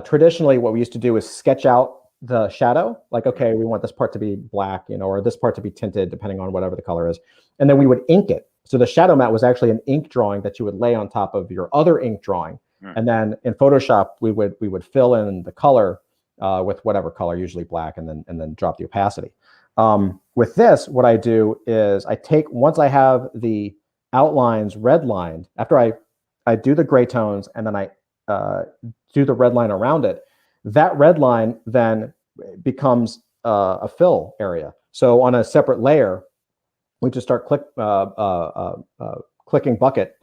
Traditionally, what we used to do is sketch out the shadow, like, okay, we want this part to be black, or this part to be tinted, depending on whatever the color is. And then we would ink it. So the shadow mat was actually an ink drawing that you would lay on top of your other ink drawing. And then in Photoshop, we would fill in the color with whatever color, usually black, and then drop the opacity. With this, what I do is I take, once I have the outlines redlined, after I do the gray tones and then I do the red line around it, that red line then becomes a fill area. So on a separate layer, we just start clicking bucket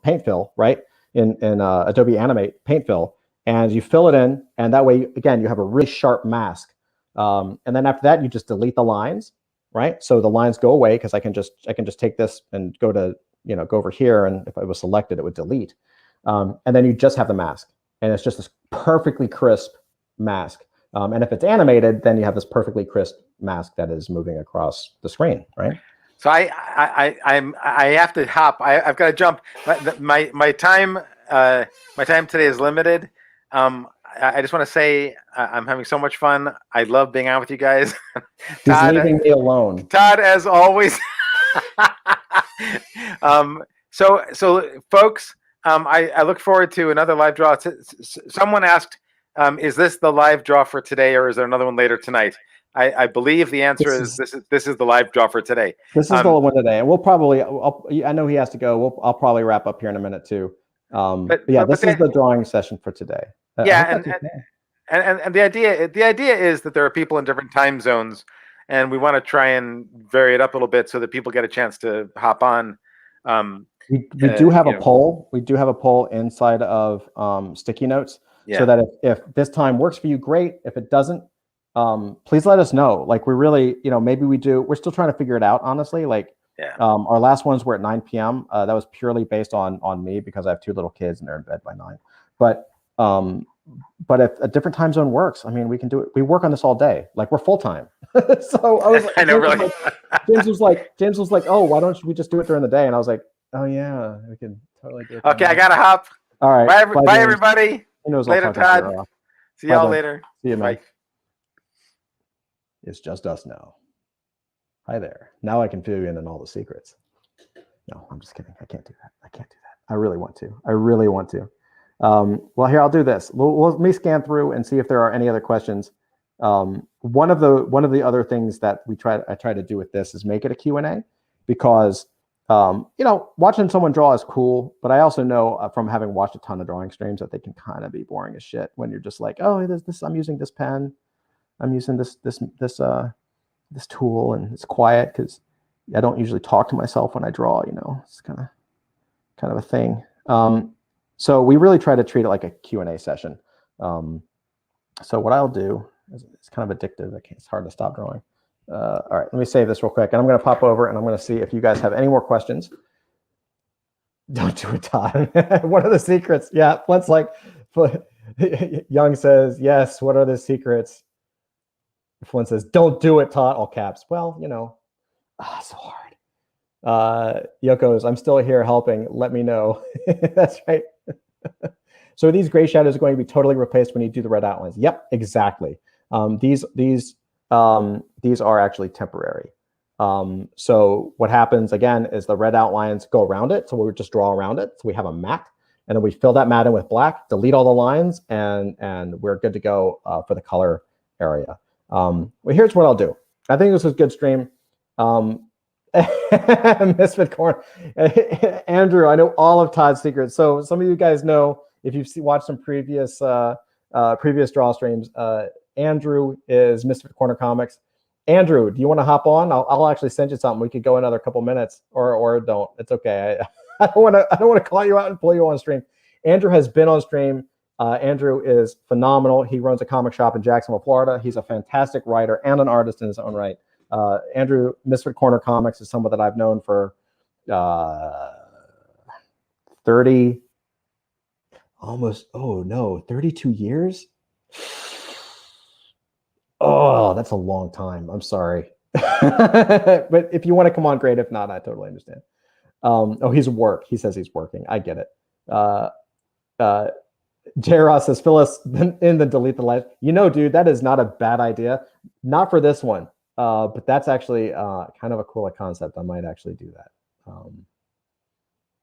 paint fill, right? In Adobe Animate paint fill, and you fill it in, and that way, again, you have a really sharp mask. And then after that, you just delete the lines, right? So the lines go away because I can just take this and go to, go over here, and if it was selected, it would delete. And then you just have the mask, and it's just this perfectly crisp mask. And if it's animated, then you have this perfectly crisp mask that is moving across the screen, right? So I have to hop. I've got to jump. My time today is limited. I just want to say I'm having so much fun. I love being out with you guys. He's leaving me alone. Todd, as always. So folks, I look forward to another live draw. Someone asked, is this the live draw for today, or is there another one later tonight? I believe the answer is this is the live draw for today. This is the one today, and we'll probably. I know he has to go. I'll probably wrap up here in a minute too. But this is the drawing session for today. Yeah, and the idea is that there are people in different time zones, and we want to try and vary it up a little bit so that people get a chance to hop on. We do have a poll. We do have a poll inside of sticky notes, so that if this time works for you, great. If it doesn't, please let us know. Like, we're really, maybe we're still trying to figure it out, honestly. Like, our last ones were at 9 p.m. That was purely based on me, because I have 2 little kids and they're in bed by 9. But if a different time zone works, I mean, we can do it. We work on this all day. Like, we're full time. So I was like, I know, really. James was like, oh, why don't we just do it during the day? And I was like, oh yeah, we can totally do it. Okay, I gotta hop. All right. Bye everybody. Later, Todd. See y'all later. See you, Bye. Mike. It's just us now. Hi there. Now I can fill you in on all the secrets. No, I'm just kidding. I can't do that. I really want to. Well, here, I'll do this. Let me scan through and see if there are any other questions. One of the other things that I try to do with this is make it a Q&A, because watching someone draw is cool, but I also know from having watched a ton of drawing streams that they can kind of be boring as shit when you're just like, oh, this I'm using this pen, I'm using this tool, and it's quiet because I don't usually talk to myself when I draw. It's kind of a thing. So we really try to treat it like a Q&A session. So what I'll do is, it's kind of addictive. It's hard to stop drawing. All right, let me save this real quick, and I'm going to pop over and I'm going to see if you guys have any more questions. Don't do it, Todd. What are the secrets? Yeah, Flint's like, Young says, yes, what are the secrets? Flint says, don't do it, Todd, all caps. Well, so hard. Yoko's, I'm still here helping. Let me know. That's right. So these gray shadows are going to be totally replaced when you do the red outlines. Yep, exactly. These are actually temporary. So what happens again is the red outlines go around it. So we would just draw around it. So we have a mat, and then we fill that mat in with black, delete all the lines, and we're good to go for the color area. Well, here's what I'll do. I think this was a good stream. Misfit Corn. Andrew, I know all of Todd's secrets. So some of you guys know, if you've watched some previous draw streams, Andrew is Misfit Corner Comics. Andrew, do you want to hop on? I'll actually send you something. We could go another couple minutes, or don't. It's okay. I don't want to call you out and pull you on stream. Andrew has been on stream. Andrew is phenomenal. He runs a comic shop in Jacksonville, Florida. He's a fantastic writer and an artist in his own right. Andrew, Misfit Corner Comics is someone that I've known for 32 years. Oh, that's a long time. I'm sorry. But if you want to come on, great. If not, I totally understand. He's work. He says he's working. I get it. J. Ross says, Phyllis, in the delete the live. Dude, that is not a bad idea. Not for this one. But that's actually kind of a cool concept. I might actually do that.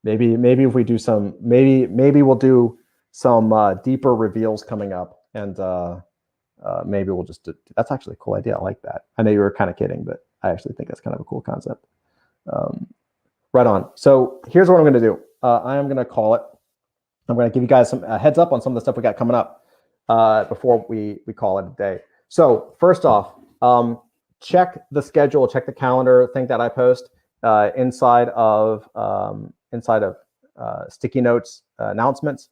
Maybe if we do some, maybe we'll do some deeper reveals coming up, and maybe we'll just do, that's actually a cool idea. I like that. I know you were kind of kidding, but I actually think that's kind of a cool concept. Right on. So here's what I'm going to do. I am going to call it. I'm going to give you guys some heads up on some of the stuff we got coming up before we call it a day. So first off, check the schedule, check the calendar thing that I post inside of sticky notes announcements.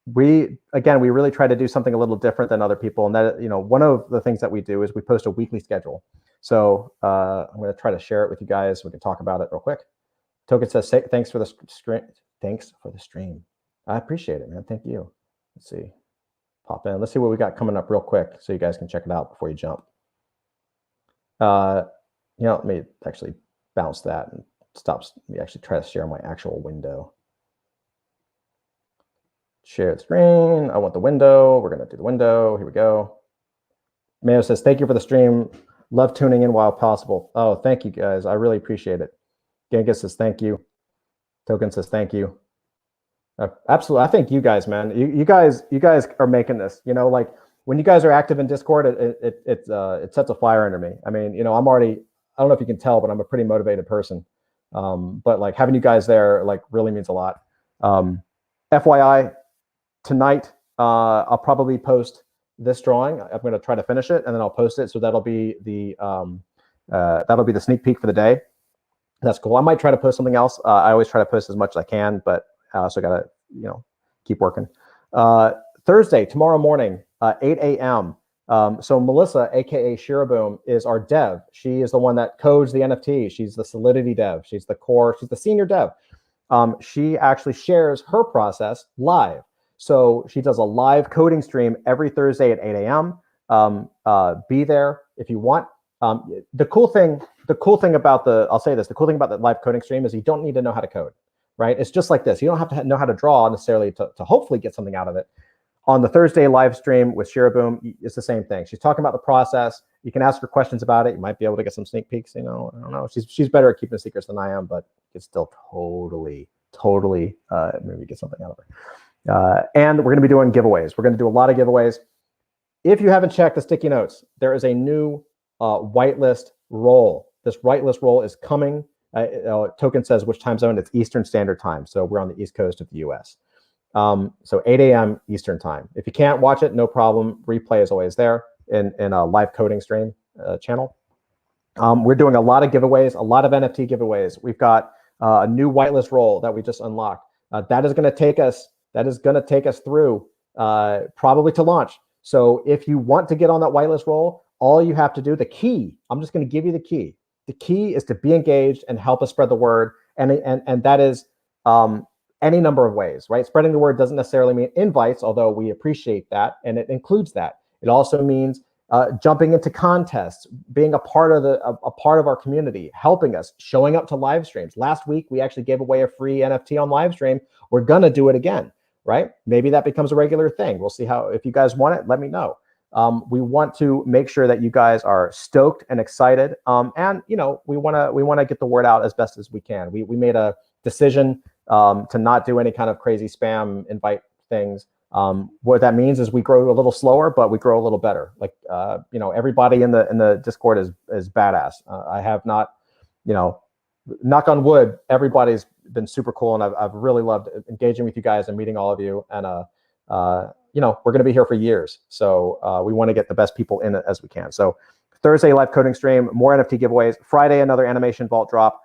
We really try to do something a little different than other people, and that one of the things that we do is we post a weekly schedule. So I'm going to try to share it with you guys. We can talk about it real quick. Token says, thanks for the stream. Thanks for the stream. I appreciate it, man. Thank you. Let's see. Pop in. Let's see what we got coming up real quick so you guys can check it out before you jump. Let me actually bounce that and stops. Let me actually try to share my actual window. Share the screen. I want the window. We're going to do the window. Here we go. Mayo says, thank you for the stream. Love tuning in while possible. Oh, thank you guys. I really appreciate it. Genghis says, thank you. Token says, thank you. Absolutely. I thank you guys, man. You guys are making this, like when you guys are active in Discord, it sets a fire under me. I mean, I'm already, I don't know if you can tell, but I'm a pretty motivated person. But like having you guys there, like really means a lot. FYI, tonight, I'll probably post this drawing. I'm going to try to finish it and then I'll post it. So that'll be the sneak peek for the day. That's cool. I might try to post something else. I always try to post as much as I can, but I also got to, keep working. Thursday, tomorrow morning, 8 a.m. So Melissa, AKA Shiraboom, is our dev. She is the one that codes the NFT. She's the Solidity dev. She's the core. She's the senior dev. She actually shares her process live. So she does a live coding stream every Thursday at 8 a.m. Be there if you want. The cool thing about the cool thing about the live coding stream is you don't need to know how to code, right? It's just like this. You don't have to know how to draw necessarily to hopefully get something out of it. On the Thursday live stream with Shiraboom, it's the same thing. She's talking about the process. You can ask her questions about it. You might be able to get some sneak peeks. I don't know. She's better at keeping secrets than I am, but it's still totally maybe get something out of her. And we're going to be doing giveaways. We're going to do a lot of giveaways. If you haven't checked the sticky notes, there is a new whitelist role. This whitelist role is coming. Token says which time zone? It's Eastern Standard Time. So we're on the East Coast of the US. So 8 a.m. Eastern Time. If you can't watch it, no problem. Replay is always there in a live coding stream channel. We're doing a lot of giveaways, a lot of NFT giveaways. We've got a new whitelist role that we just unlocked. That is going to take us through probably to launch. So if you want to get on that whitelist role, all you have to do, the key, I'm just going to give you the key. The key is to be engaged and help us spread the word. And that is any number of ways, right? Spreading the word doesn't necessarily mean invites, although we appreciate that. And it includes that. It also means jumping into contests, being a part of our community, helping us, showing up to live streams. Last week, we actually gave away a free NFT on live stream. We're going to do it again, right? Maybe that becomes a regular thing. We'll see how, if you guys want it, let me know. We want to make sure that you guys are stoked and excited. And we want to get the word out as best as we can. We made a decision to not do any kind of crazy spam invite things. What that means is we grow a little slower, but we grow a little better. Like everybody in the Discord is badass. I have not, knock on wood, everybody's been super cool, and I've really loved engaging with you guys and meeting all of you. And we're going to be here for years, so we want to get the best people in it as we can. So Thursday, live coding stream, more NFT giveaways. Friday, another Animation Vault drop.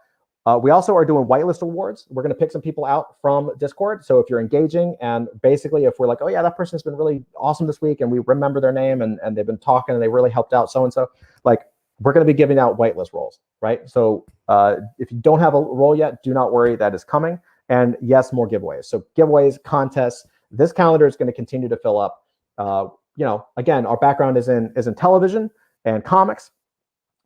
We also are doing whitelist awards. We're going to pick some people out from Discord. So if you're engaging, and basically if we're like, oh yeah, that person's been really awesome this week, and we remember their name, and they've been talking, and they really helped out so-and-so, like, we're going to be giving out whitelist roles, right? So if you don't have a role yet, do not worry, that is coming. And yes, more giveaways. So giveaways, contests, this calendar is going to continue to fill up. Again, our background is in television and comics.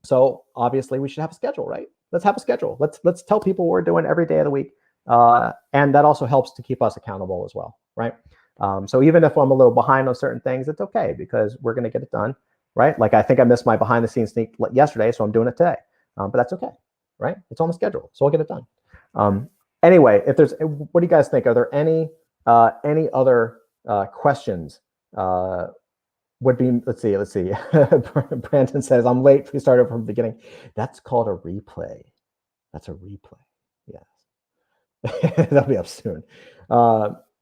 So obviously we should have a schedule, right? Let's have a schedule. Let's tell people what we're doing every day of the week. And that also helps to keep us accountable as well, right? So even if I'm a little behind on certain things, it's okay, because we're going to get it done, right? Like, I think I missed my behind the scenes sneak yesterday, so I'm doing it today. But that's okay, right? It's on the schedule, so I'll get it done. Anyway, what do you guys think? Are there any other questions? Would be, let's see. Brandon says, I'm late. We started from the beginning. That's called a replay. That's a replay. Yes. That'll be up soon.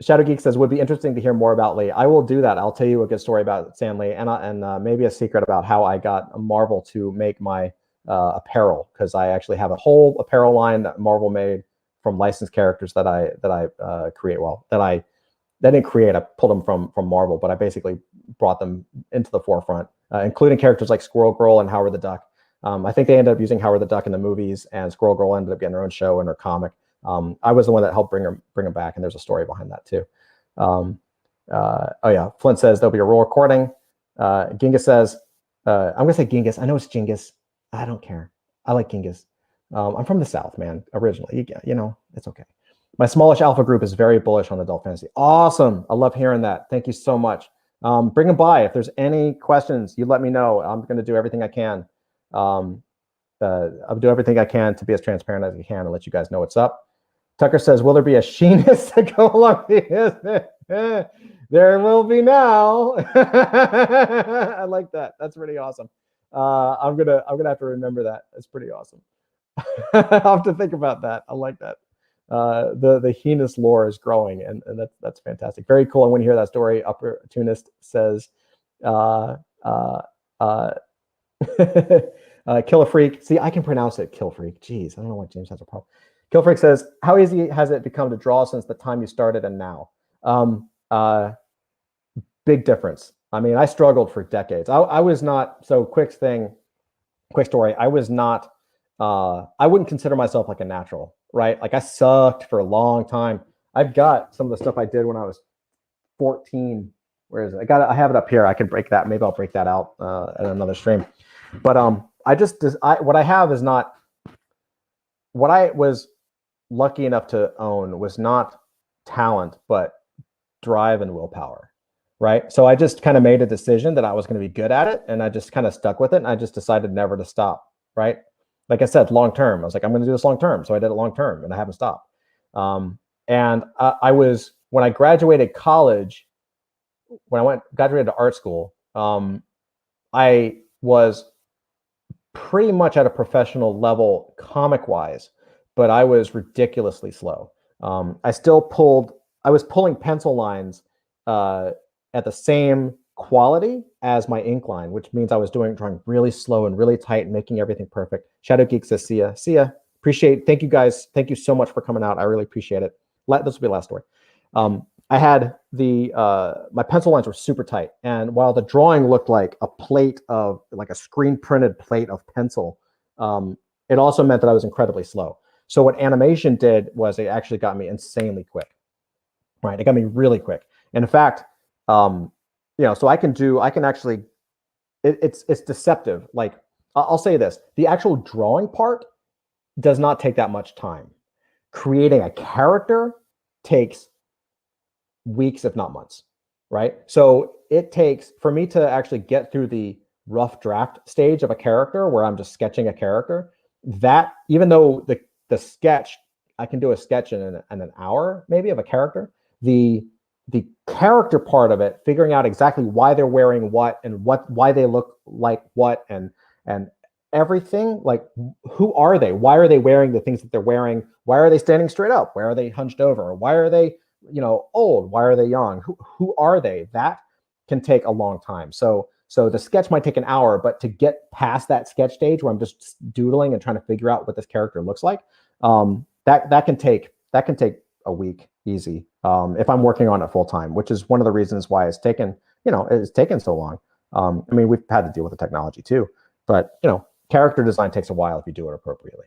Shadow Geek says, would be interesting to hear more about Lee. I will do that. I'll tell you a good story about Stan Lee, and maybe a secret about how I got Marvel to make my apparel, because I actually have a whole apparel line that Marvel made from licensed characters that I create. Well, they didn't create. I pulled them from Marvel, but I basically brought them into the forefront, including characters like Squirrel Girl and Howard the Duck. I think they ended up using Howard the Duck in the movies, and Squirrel Girl ended up getting her own show and her comic. I was the one that helped bring her back, and there's a story behind that too. Oh yeah, Flint says there'll be a roll recording. Genghis says, I'm gonna say Genghis. I know it's Genghis. I don't care. I like Genghis. I'm from the South, man, originally. It's okay. My smallish alpha group is very bullish on adult fantasy. Awesome. I love hearing that. Thank you so much. Bring them by. If there's any questions, you let me know. I'm going to do everything I can. I'll do everything I can to be as transparent as I can and let you guys know what's up. Tucker says, will there be a Sheenus to go along with it? There will be now. I like that. That's pretty awesome. I'm gonna have to remember that. That's pretty awesome. I'll have to think about that. I like that. The Heinous lore is growing, and that's fantastic. Very cool. And when you hear that story, Opportunist says, Kill a Freak. See, I can pronounce it, Kill Freak. Jeez, I don't know why James has a problem. Kill Freak says, how easy has it become to draw since the time you started and now? Big difference. I mean, I struggled for decades. I was not, so quick story. I was not, I wouldn't consider myself like a natural, right? Like, I sucked for a long time. I've got some of the stuff I did when I was 14. Where is it? I have it up here. I can break that. Maybe I'll break that out at another stream. But what I have is not, what I was lucky enough to own was not talent, but drive and willpower, right? So I just kind of made a decision that I was going to be good at it, and I just kind of stuck with it, and I just decided never to stop, right? Like I said, long term. I was like, I'm going to do this long term. So I did it long term, and I haven't stopped. And I was, when I graduated college, graduated to art school, I was pretty much at a professional level comic-wise, but I was ridiculously slow. I was pulling pencil lines at the same quality as my ink line, which means I was drawing really slow and really tight and making everything perfect. Shadow Geek says, see ya. Thank you guys. Thank you so much for coming out. I really appreciate it. This will be the last story. I had my pencil lines were super tight, and while the drawing looked like a screen printed plate of pencil, it also meant that I was incredibly slow. So what animation did was it actually got me insanely quick, right? It got me really quick. And in fact, so I can actually, it's deceptive. Like, I'll say this, the actual drawing part does not take that much time. Creating a character takes weeks, if not months, right? So it takes, for me to actually get through the rough draft stage of a character where I'm just sketching a character, that, even though the sketch, I can do a sketch in an hour maybe of a character, the character part of it, figuring out exactly why they're wearing what and why they look like what and everything, like, who are they? Why are they wearing the things that they're wearing? Why are they standing straight up? Why are they hunched over? Why are they, old? Why are they young? Who are they? That can take a long time. So So the sketch might take an hour, but to get past that sketch stage where I'm just doodling and trying to figure out what this character looks like, that can take a week easy if I'm working on it full time, which is one of the reasons why it's taken so long. I mean, we've had to deal with the technology too, but character design takes a while if you do it appropriately.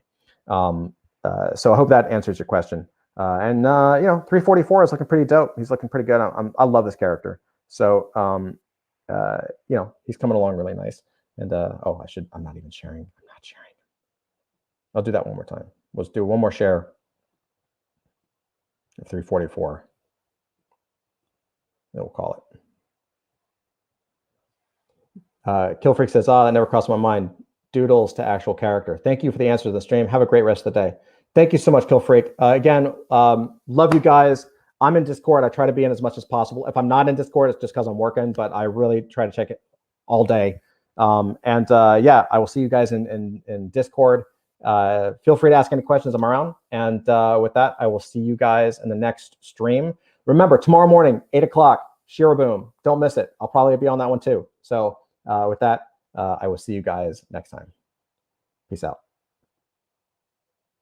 So I hope that answers your question. And 344 is looking pretty dope. He's looking pretty good. I love this character. So he's coming along really nice. And I'm not even sharing. I'm not sharing. I'll do that one more time. Let's do one more share. 344. We'll call it. Killfreak says, that never crossed my mind. Doodles to actual character. Thank you for the answer to the stream. Have a great rest of the day. Thank you so much, Killfreak. Again, love you guys. I'm in Discord. I try to be in as much as possible. If I'm not in Discord, it's just because I'm working, but I really try to check it all day. I will see you guys in Discord. Feel free to ask any questions. I'm around. And with that, I will see you guys in the next stream. Remember, tomorrow morning, 8 o'clock, Shiraboom. Don't miss it. I'll probably be on that one too. So with that, I will see you guys next time. Peace out.